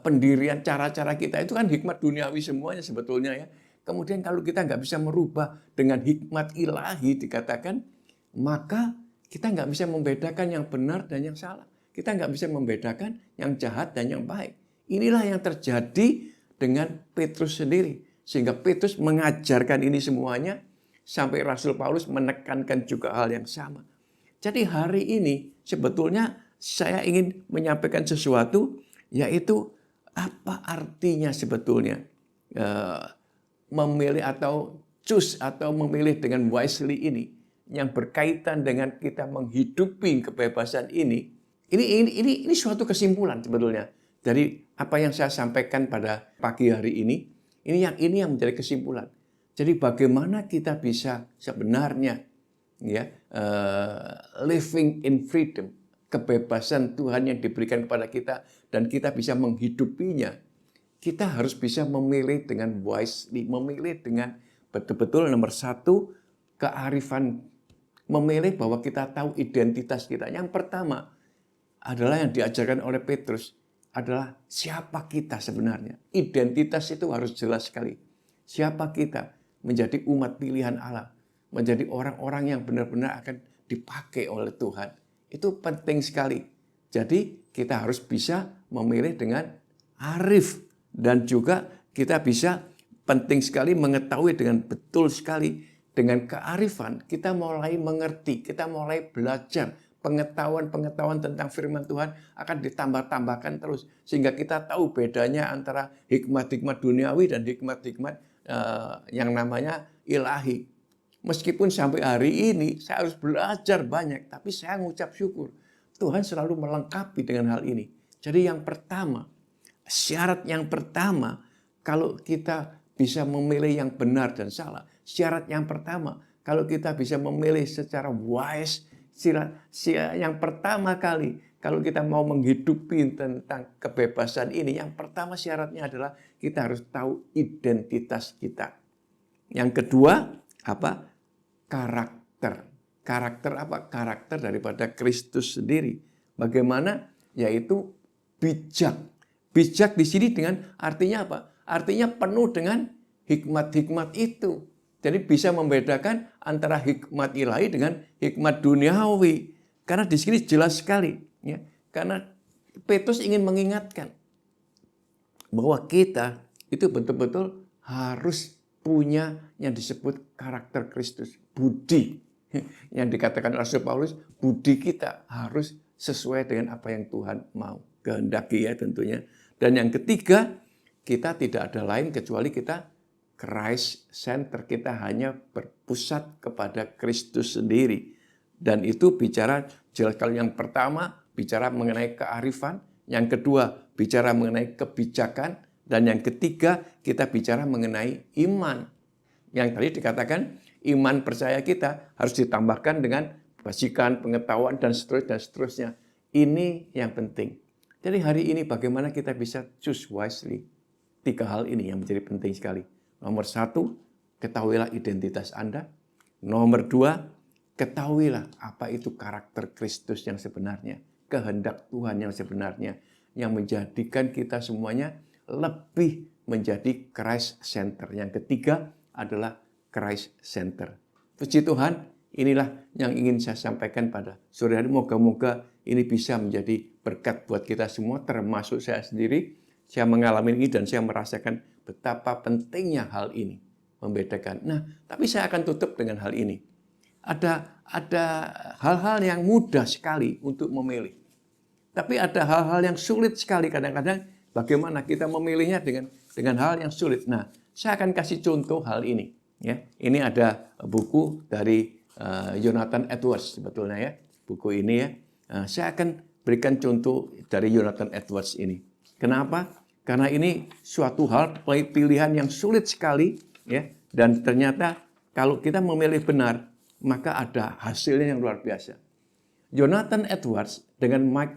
pendirian cara-cara kita, itu kan hikmat duniawi semuanya sebetulnya ya. Kemudian kalau kita nggak bisa merubah dengan hikmat ilahi dikatakan, maka kita nggak bisa membedakan yang benar dan yang salah. Kita nggak bisa membedakan yang jahat dan yang baik. Inilah yang terjadi dengan Petrus sendiri. Sehingga Petrus mengajarkan ini semuanya sampai Rasul Paulus menekankan juga hal yang sama. Jadi hari ini sebetulnya saya ingin menyampaikan sesuatu, yaitu apa artinya sebetulnya memilih atau choose atau memilih dengan wisely ini yang berkaitan dengan kita menghidupi kebebasan ini. Ini suatu kesimpulan sebetulnya dari apa yang saya sampaikan pada pagi hari ini. Ini yang menjadi kesimpulan. Jadi bagaimana kita bisa sebenarnya living in freedom, kebebasan Tuhan yang diberikan kepada kita dan kita bisa menghidupinya. Kita harus bisa memilih dengan wisely, memilih dengan betul-betul nomor satu, kearifan, memilih bahwa kita tahu identitas kita. Yang pertama adalah yang diajarkan oleh Petrus adalah siapa kita sebenarnya. Identitas itu harus jelas sekali. Siapa kita menjadi umat pilihan Allah, menjadi orang-orang yang benar-benar akan dipakai oleh Tuhan. Itu penting sekali. Jadi kita harus bisa memilih dengan arif. Dan juga kita bisa penting sekali mengetahui dengan betul sekali. Dengan kearifan kita mulai mengerti, kita mulai belajar. Pengetahuan-pengetahuan tentang firman Tuhan akan ditambah-tambahkan terus. Sehingga kita tahu bedanya antara hikmat-hikmat duniawi dan hikmat-hikmat yang namanya ilahi. Meskipun sampai hari ini saya harus belajar banyak, tapi saya mengucap syukur. Tuhan selalu melengkapi dengan hal ini. Jadi yang pertama, syarat yang pertama, kalau kita bisa memilih yang benar dan salah. Syarat yang pertama, kalau kita bisa memilih secara wise, yang pertama kali, kalau kita mau menghidupi tentang kebebasan ini, yang pertama syaratnya adalah kita harus tahu identitas kita. Yang kedua, apa? Karakter. Karakter apa? Karakter daripada Kristus sendiri. Bagaimana? Yaitu bijak. Bijak di sini dengan artinya apa? Artinya penuh dengan hikmat-hikmat itu. Jadi bisa membedakan antara hikmat ilahi dengan hikmat duniawi. Karena di sini jelas sekali. Ya. Karena Petrus ingin mengingatkan bahwa kita itu betul-betul harus punya yang disebut karakter Kristus. Budi. Yang dikatakan Rasul Paulus, budi kita harus sesuai dengan apa yang Tuhan mau. Kehendaki ya tentunya. Dan yang ketiga, kita tidak ada lain kecuali kita Christ center. Kita hanya berpusat kepada Kristus sendiri. Dan itu bicara jelas. Kalau yang pertama bicara mengenai kearifan, yang kedua bicara mengenai kebijakan, dan yang ketiga kita bicara mengenai iman. Yang tadi dikatakan iman percaya kita harus ditambahkan dengan basikan, pengetahuan, dan seterusnya. Ini yang penting. Jadi hari ini bagaimana kita bisa choose wisely. 3 hal ini yang menjadi penting sekali. Nomor 1, ketahuilah identitas Anda. Nomor 2, ketahuilah apa itu karakter Kristus yang sebenarnya. Kehendak Tuhan yang sebenarnya. Yang menjadikan kita semuanya lebih menjadi Christ center. Yang ketiga adalah Christ center. Puji Tuhan, inilah yang ingin saya sampaikan pada sore hari. Moga-moga ini bisa menjadi berkat buat kita semua, termasuk saya sendiri. Saya mengalami ini dan saya merasakan betapa pentingnya hal ini. Membedakan. Nah, tapi saya akan tutup dengan hal ini. Ada hal-hal yang mudah sekali untuk memilih. Tapi ada hal-hal yang sulit sekali kadang-kadang. Bagaimana kita memilihnya dengan hal yang sulit. Nah, saya akan kasih contoh hal ini. Ya, ini ada buku dari Jonathan Edwards sebetulnya ya. Buku ini ya. Saya akan berikan contoh dari Jonathan Edwards ini. Kenapa? Karena ini suatu hal pilihan yang sulit sekali ya, dan ternyata kalau kita memilih benar maka ada hasilnya yang luar biasa. Jonathan Edwards dengan Mike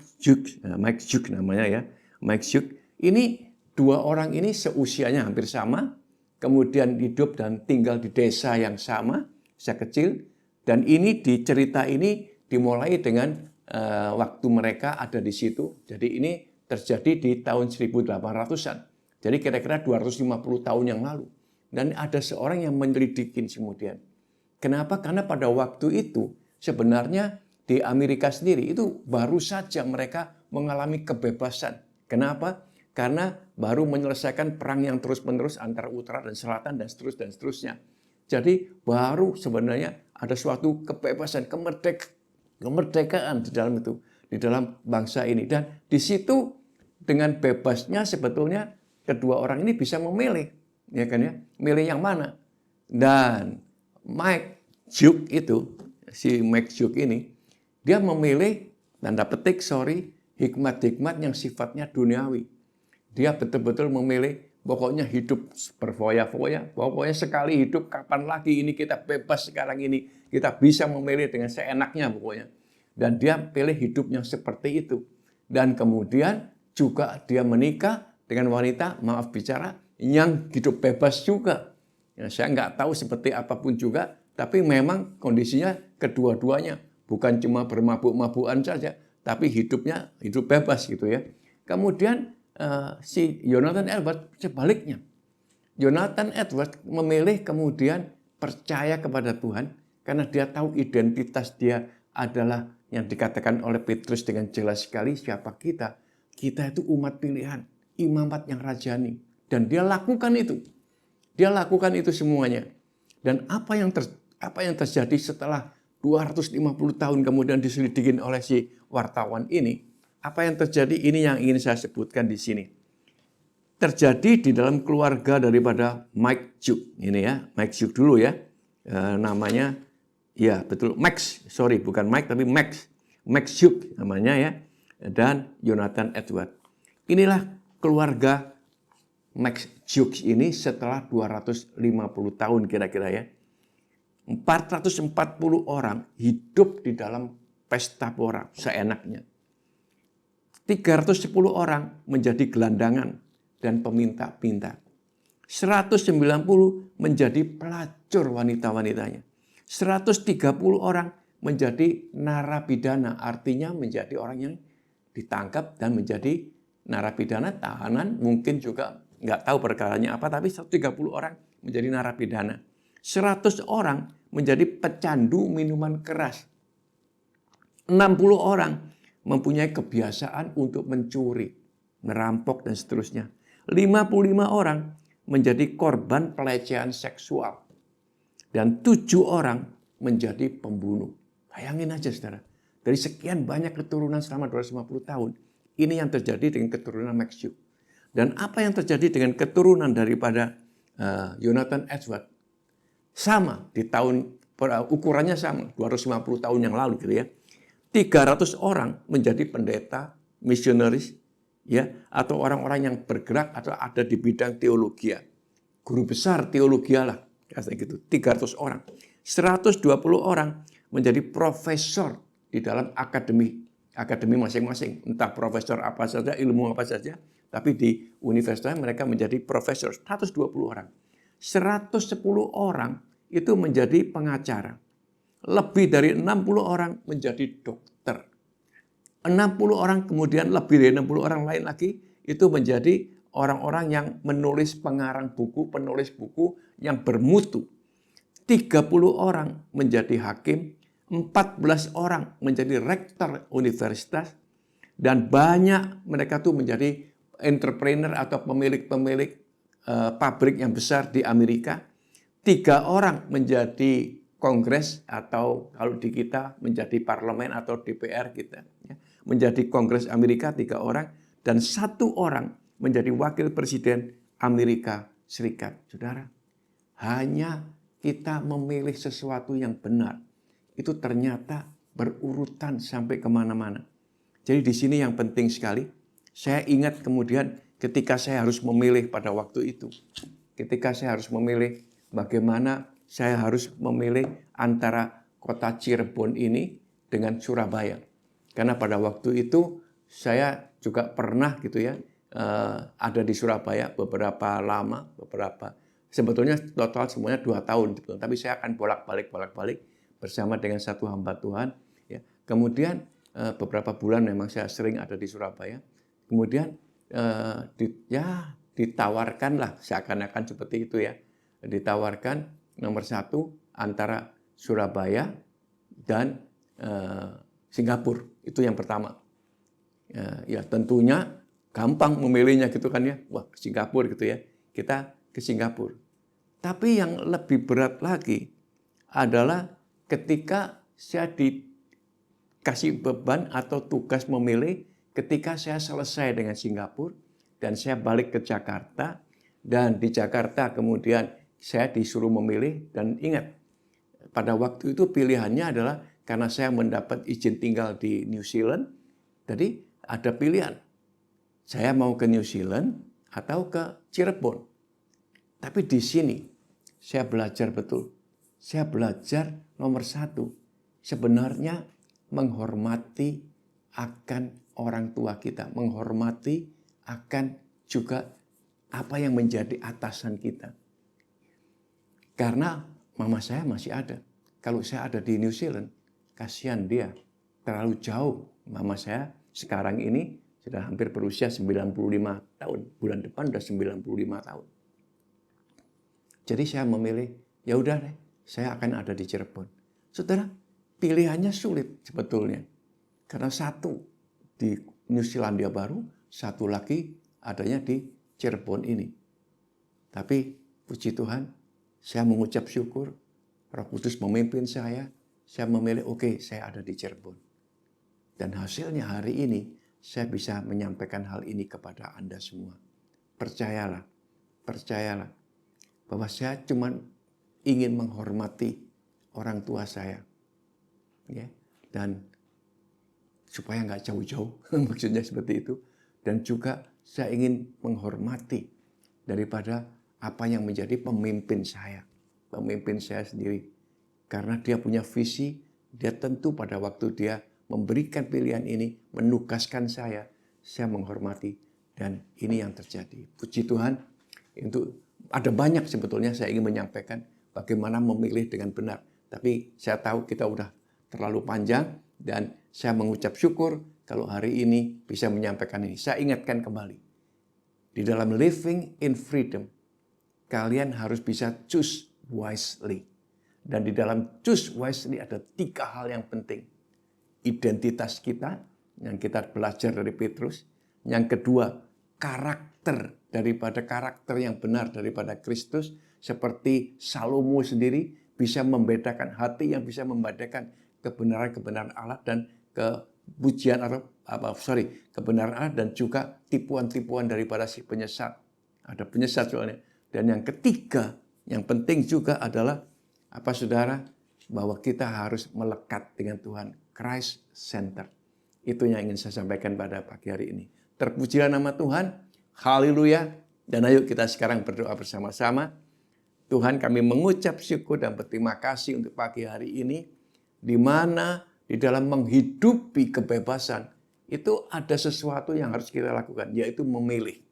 Jukes namanya ya. Mike Jukes ini, 2 orang ini seusianya hampir sama, kemudian hidup dan tinggal di desa yang sama, desa kecil, dan ini di cerita ini dimulai dengan waktu mereka ada di situ. Jadi ini terjadi di tahun 1800-an. Jadi kira-kira 250 tahun yang lalu. Dan ada seorang yang menyelidiki kemudian. Kenapa? Karena pada waktu itu sebenarnya di Amerika sendiri itu baru saja mereka mengalami kebebasan. Kenapa? Karena baru menyelesaikan perang yang terus-menerus antara utara dan selatan dan seterusnya. Jadi baru sebenarnya ada suatu kebebasan, kemerdekaan di dalam itu, di dalam bangsa ini. Dan di situ dengan bebasnya sebetulnya kedua orang ini bisa memilih, ya kan ya, milih yang mana. Dan Mike Duke itu, si Mike Duke ini, dia memilih, tanda petik, hikmat-hikmat yang sifatnya duniawi. Dia betul-betul memilih, pokoknya hidup berfoya-foya, pokoknya sekali hidup, kapan lagi ini kita bebas sekarang ini, kita bisa memilih dengan seenaknya pokoknya. Dan dia pilih hidupnya seperti itu. Dan kemudian juga dia menikah dengan wanita, maaf bicara, yang hidup bebas juga. Ya, saya nggak tahu seperti apapun juga, tapi memang kondisinya kedua-duanya bukan cuma bermabuk-mabukan saja, tapi hidupnya hidup bebas gitu ya. Kemudian si Jonathan Edwards sebaliknya. Jonathan Edwards memilih kemudian percaya kepada Tuhan karena dia tahu identitas dia adalah yang dikatakan oleh Petrus dengan jelas sekali, siapa kita. Kita itu umat pilihan, imamat yang rajani. Dan dia lakukan itu. Dia lakukan itu semuanya. Dan apa yang terjadi setelah 250 tahun kemudian diselidikin oleh si wartawan ini, apa yang terjadi ini yang ingin saya sebutkan di sini. Terjadi di dalam keluarga daripada Mike Duke. Ini ya, Mike Duke dulu ya. Namanya, ya betul, bukan Mike tapi Max Duke namanya ya. Dan Jonathan Edwards. Inilah keluarga Max Duke ini setelah 250 tahun kira-kira ya. 440 orang hidup di dalam pesta pora seenaknya. 310 orang menjadi gelandangan dan peminta-pinta. 190 menjadi pelacur wanita-wanitanya. 130 orang menjadi narapidana, artinya menjadi orang yang ditangkap dan menjadi narapidana, tahanan, mungkin juga nggak tahu perkaranya apa, tapi 130 orang menjadi narapidana. 100 orang menjadi pecandu minuman keras. 60 orang mempunyai kebiasaan untuk mencuri, merampok, dan seterusnya. 55 orang menjadi korban pelecehan seksual. Dan 7 orang menjadi pembunuh. Bayangin aja saudara, dari sekian banyak keturunan selama 250 tahun, ini yang terjadi dengan keturunan Max Duke. Dan apa yang terjadi dengan keturunan daripada Jonathan Edwards? Sama, di tahun ukurannya sama, 250 tahun yang lalu gitu ya. 300 orang menjadi pendeta, misionaris, ya, atau orang-orang yang bergerak atau ada di bidang teologi. Guru besar teologi lah, kayak gitu. 300 orang. 120 orang menjadi profesor di dalam akademi masing-masing. Entah profesor apa saja, ilmu apa saja, tapi di universitas mereka menjadi profesor. 120 orang. 110 orang itu menjadi pengacara. Lebih dari 60 orang menjadi dokter. 60 orang kemudian lebih dari 60 orang lain lagi itu menjadi orang-orang yang menulis pengarang buku, penulis buku yang bermutu. 30 orang menjadi hakim, 14 orang menjadi rektor universitas, dan banyak mereka tuh menjadi entrepreneur atau pemilik-pemilik pabrik yang besar di Amerika. 3 orang menjadi kongres atau kalau di kita menjadi parlemen atau DPR kita. Ya. Menjadi kongres Amerika 3 orang dan 1 orang menjadi wakil presiden Amerika Serikat. Saudara, hanya kita memilih sesuatu yang benar. Itu ternyata berurutan sampai kemana-mana. Jadi di sini yang penting sekali, saya ingat kemudian ketika saya harus memilih pada waktu itu. Ketika saya harus memilih bagaimana saya harus memilih antara kota Cirebon ini dengan Surabaya. Karena pada waktu itu saya juga pernah gitu ya, ada di Surabaya beberapa lama, sebetulnya total semuanya 2 tahun. Gitu. Tapi saya akan bolak-balik bersama dengan satu hamba Tuhan. Ya. Kemudian beberapa bulan memang saya sering ada di Surabaya. Kemudian ditawarkanlah seakan-akan seperti itu ya. Ditawarkan nomor 1 antara Surabaya dan Singapura. Itu yang pertama. Ya tentunya gampang memilihnya gitu kan ya. Wah, ke Singapura gitu ya. Kita ke Singapura. Tapi yang lebih berat lagi adalah ketika saya dikasih beban atau tugas memilih, ketika saya selesai dengan Singapura dan saya balik ke Jakarta, dan di Jakarta kemudian saya disuruh memilih. Dan ingat, pada waktu itu pilihannya adalah karena saya mendapat izin tinggal di New Zealand, jadi ada pilihan. Saya mau ke New Zealand atau ke Cirebon. Tapi di sini saya belajar betul. Saya belajar nomor satu, sebenarnya menghormati akan orang tua kita. Menghormati akan juga apa yang menjadi atasan kita. Karena mama saya masih ada. Kalau saya ada di New Zealand, kasihan dia. Terlalu jauh. Mama saya sekarang ini sudah hampir berusia 95 tahun. Bulan depan sudah 95 tahun. Jadi saya memilih, ya udah deh, saya akan ada di Cirebon. Saudara, pilihannya sulit sebetulnya. Karena satu di New Zealandia Baru, satu lagi adanya di Cirebon ini. Tapi puji Tuhan, saya mengucap syukur, Roh Kudus memimpin saya memilih oke, saya ada di Cirebon. Dan hasilnya hari ini, saya bisa menyampaikan hal ini kepada Anda semua. Percayalah, bahwa saya cuma ingin menghormati orang tua saya. Ya, dan supaya nggak jauh-jauh, maksudnya seperti itu. Dan juga saya ingin menghormati daripada apa yang menjadi pemimpin saya sendiri. Karena dia punya visi, dia tentu pada waktu dia memberikan pilihan ini, menugaskan saya menghormati. Dan ini yang terjadi. Puji Tuhan, ada banyak sebetulnya saya ingin menyampaikan bagaimana memilih dengan benar. Tapi saya tahu kita udah terlalu panjang dan saya mengucap syukur kalau hari ini bisa menyampaikan ini. Saya ingatkan kembali, di dalam living in freedom, kalian harus bisa choose wisely. Dan di dalam choose wisely ada 3 hal yang penting. Identitas kita, yang kita belajar dari Petrus. Yang kedua, karakter yang benar daripada Kristus. Seperti Salomo sendiri bisa membedakan hati yang bisa membedakan kebenaran Allah dan kebenaran Allah dan juga tipuan-tipuan daripada si penyesat. Ada penyesat soalnya. Dan yang ketiga, yang penting juga adalah saudara? Bahwa kita harus melekat dengan Tuhan. Christ Center. Itu yang ingin saya sampaikan pada pagi hari ini. Terpujilah nama Tuhan. Haleluya. Dan ayo kita sekarang berdoa bersama-sama. Tuhan, kami mengucap syukur dan berterima kasih untuk pagi hari ini. Di mana di dalam menghidupi kebebasan, itu ada sesuatu yang harus kita lakukan, yaitu memilih.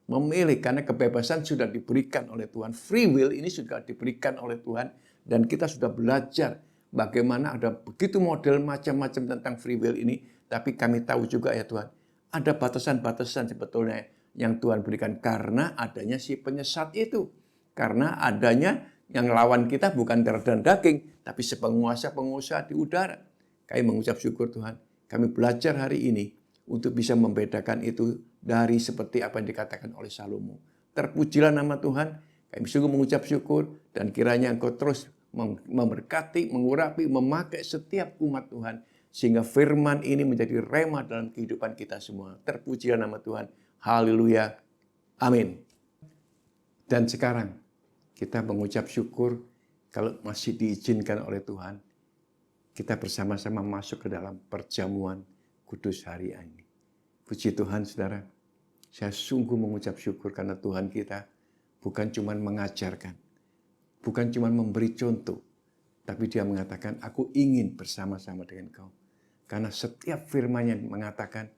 Memilih karena kebebasan sudah diberikan oleh Tuhan. Free will ini sudah diberikan oleh Tuhan. Dan kita sudah belajar bagaimana ada begitu model macam-macam tentang free will ini. Tapi kami tahu juga ya Tuhan, ada batasan-batasan sebetulnya yang Tuhan berikan karena adanya si penyesat itu. Karena adanya yang lawan kita bukan darah dan daging, tapi penguasa-penguasa di udara. Kami mengucap syukur Tuhan. Kami belajar hari ini untuk bisa membedakan itu dari seperti apa yang dikatakan oleh Salomo. Terpujilah nama Tuhan. Kami sungguh mengucap syukur dan kiranya Engkau terus memberkati, mengurapi, memakai setiap umat Tuhan. Sehingga firman ini menjadi rema dalam kehidupan kita semua. Terpujilah nama Tuhan. Haleluya. Amin. Dan sekarang kita mengucap syukur kalau masih diizinkan oleh Tuhan. Kita bersama-sama masuk ke dalam perjamuan kudus hari ini. Puji Tuhan saudara. Saya sungguh mengucap syukur karena Tuhan kita bukan cuma mengajarkan, bukan cuma memberi contoh, tapi dia mengatakan, aku ingin bersama-sama dengan kau. Karena setiap firman-Nya mengatakan,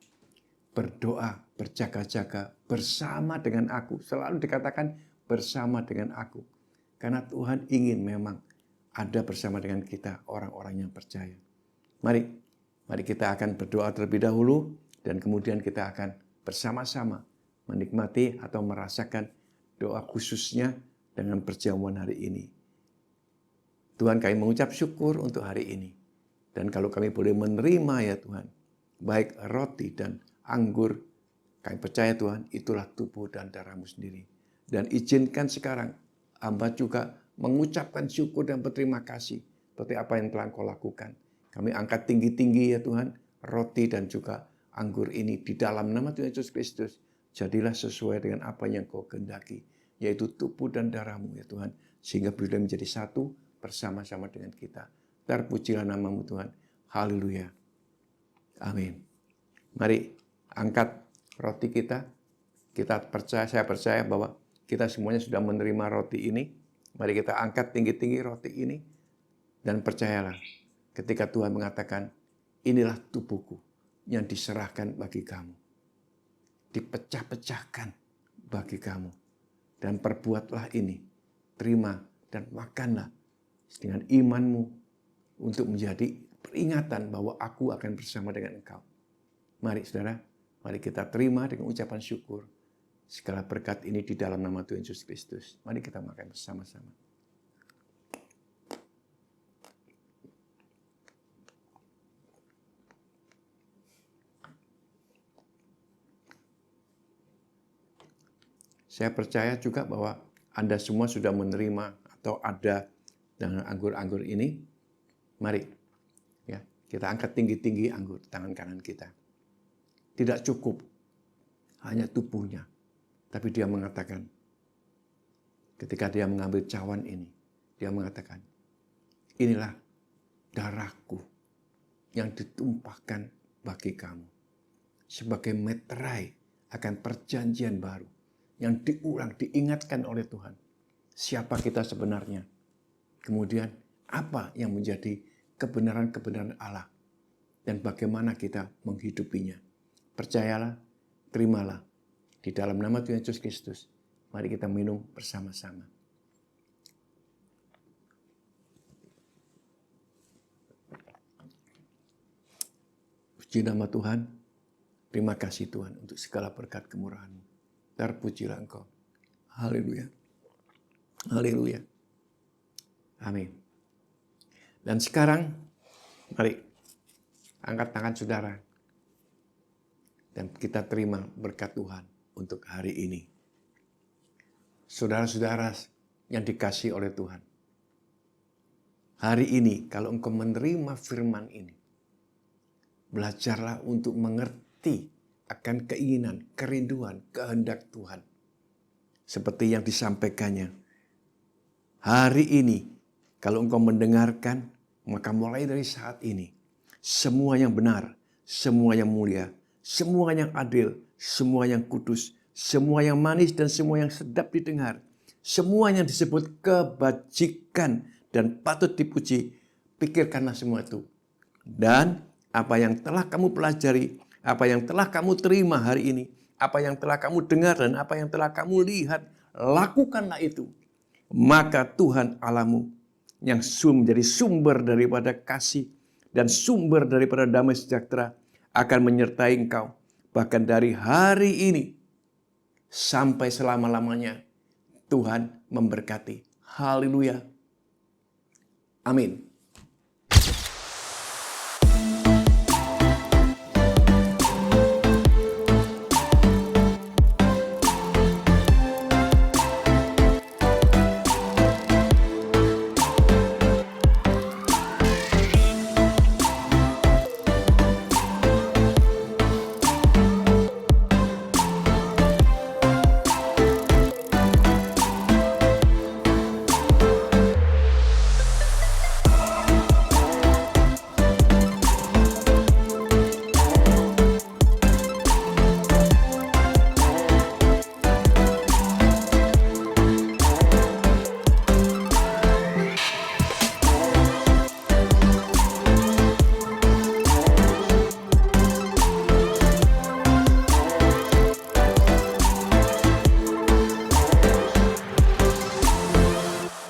berdoa, berjaga-jaga bersama dengan aku. Selalu dikatakan bersama dengan aku. Karena Tuhan ingin memang ada bersama dengan kita orang-orang yang percaya. Mari kita akan berdoa terlebih dahulu dan kemudian kita akan bersama-sama menikmati atau merasakan doa khususnya dengan perjamuan hari ini. Tuhan, kami mengucap syukur untuk hari ini. Dan kalau kami boleh menerima ya Tuhan, baik roti dan anggur, kami percaya Tuhan, itulah tubuh dan darah-Mu sendiri. Dan izinkan sekarang hamba juga mengucapkan syukur dan berterima kasih seperti apa yang telah Engkau lakukan. Kami angkat tinggi-tinggi ya Tuhan, roti dan juga anggur ini di dalam nama Tuhan Yesus Kristus. Jadilah sesuai dengan apa yang Kau kehendaki, yaitu tubuh dan darah-Mu ya Tuhan. Sehingga boleh menjadi satu bersama-sama dengan kita. Terpujilah nama-Mu Tuhan. Haleluya. Amin. Mari angkat roti kita. Saya percaya bahwa kita semuanya sudah menerima roti ini. Mari kita angkat tinggi-tinggi roti ini. Dan percayalah, ketika Tuhan mengatakan, inilah tubuhku yang diserahkan bagi kamu. Dipecah-pecahkan bagi kamu. Dan perbuatlah ini. Terima dan makanlah dengan imanmu untuk menjadi peringatan bahwa aku akan bersama dengan engkau. Mari saudara, mari kita terima dengan ucapan syukur. Segala berkat ini di dalam nama Tuhan Yesus Kristus. Mari kita makan bersama-sama. Saya percaya juga bahwa Anda semua sudah menerima atau ada dengan anggur-anggur ini. Mari ya, kita angkat tinggi-tinggi anggur tangan kanan kita. Tidak cukup hanya tubuhnya, tapi dia mengatakan, ketika dia mengambil cawan ini, dia mengatakan, inilah darahku yang ditumpahkan bagi kamu sebagai meterai akan perjanjian baru yang diulang, diingatkan oleh Tuhan. Siapa kita sebenarnya? Kemudian apa yang menjadi kebenaran-kebenaran Allah dan bagaimana kita menghidupinya. Percayalah, terimalah. Di dalam nama Tuhan Yesus Kristus, mari kita minum bersama-sama. Puji nama Tuhan. Terima kasih Tuhan untuk segala berkat kemurahan-Mu. Terpujilah Engkau. Haleluya. Haleluya. Amin. Dan sekarang, mari angkat tangan saudara. Dan kita terima berkat Tuhan untuk hari ini. Saudara-saudara yang dikasihi oleh Tuhan. Hari ini kalau engkau menerima firman ini, belajarlah untuk mengerti akan keinginan, kerinduan, kehendak Tuhan. Seperti yang disampaikannya. Hari ini, kalau engkau mendengarkan, maka mulai dari saat ini, semua yang benar, semua yang mulia, semua yang adil, semua yang kudus, semua yang manis dan semua yang sedap didengar, semua yang disebut kebajikan dan patut dipuji, pikirkanlah semua itu. Dan apa yang telah kamu pelajari, apa yang telah kamu terima hari ini, apa yang telah kamu dengar dan apa yang telah kamu lihat, lakukanlah itu. Maka Tuhan Allahmu yang menjadi sumber daripada kasih dan sumber daripada damai sejahtera akan menyertai engkau. Bahkan dari hari ini sampai selama-lamanya Tuhan memberkati. Haleluya. Amin.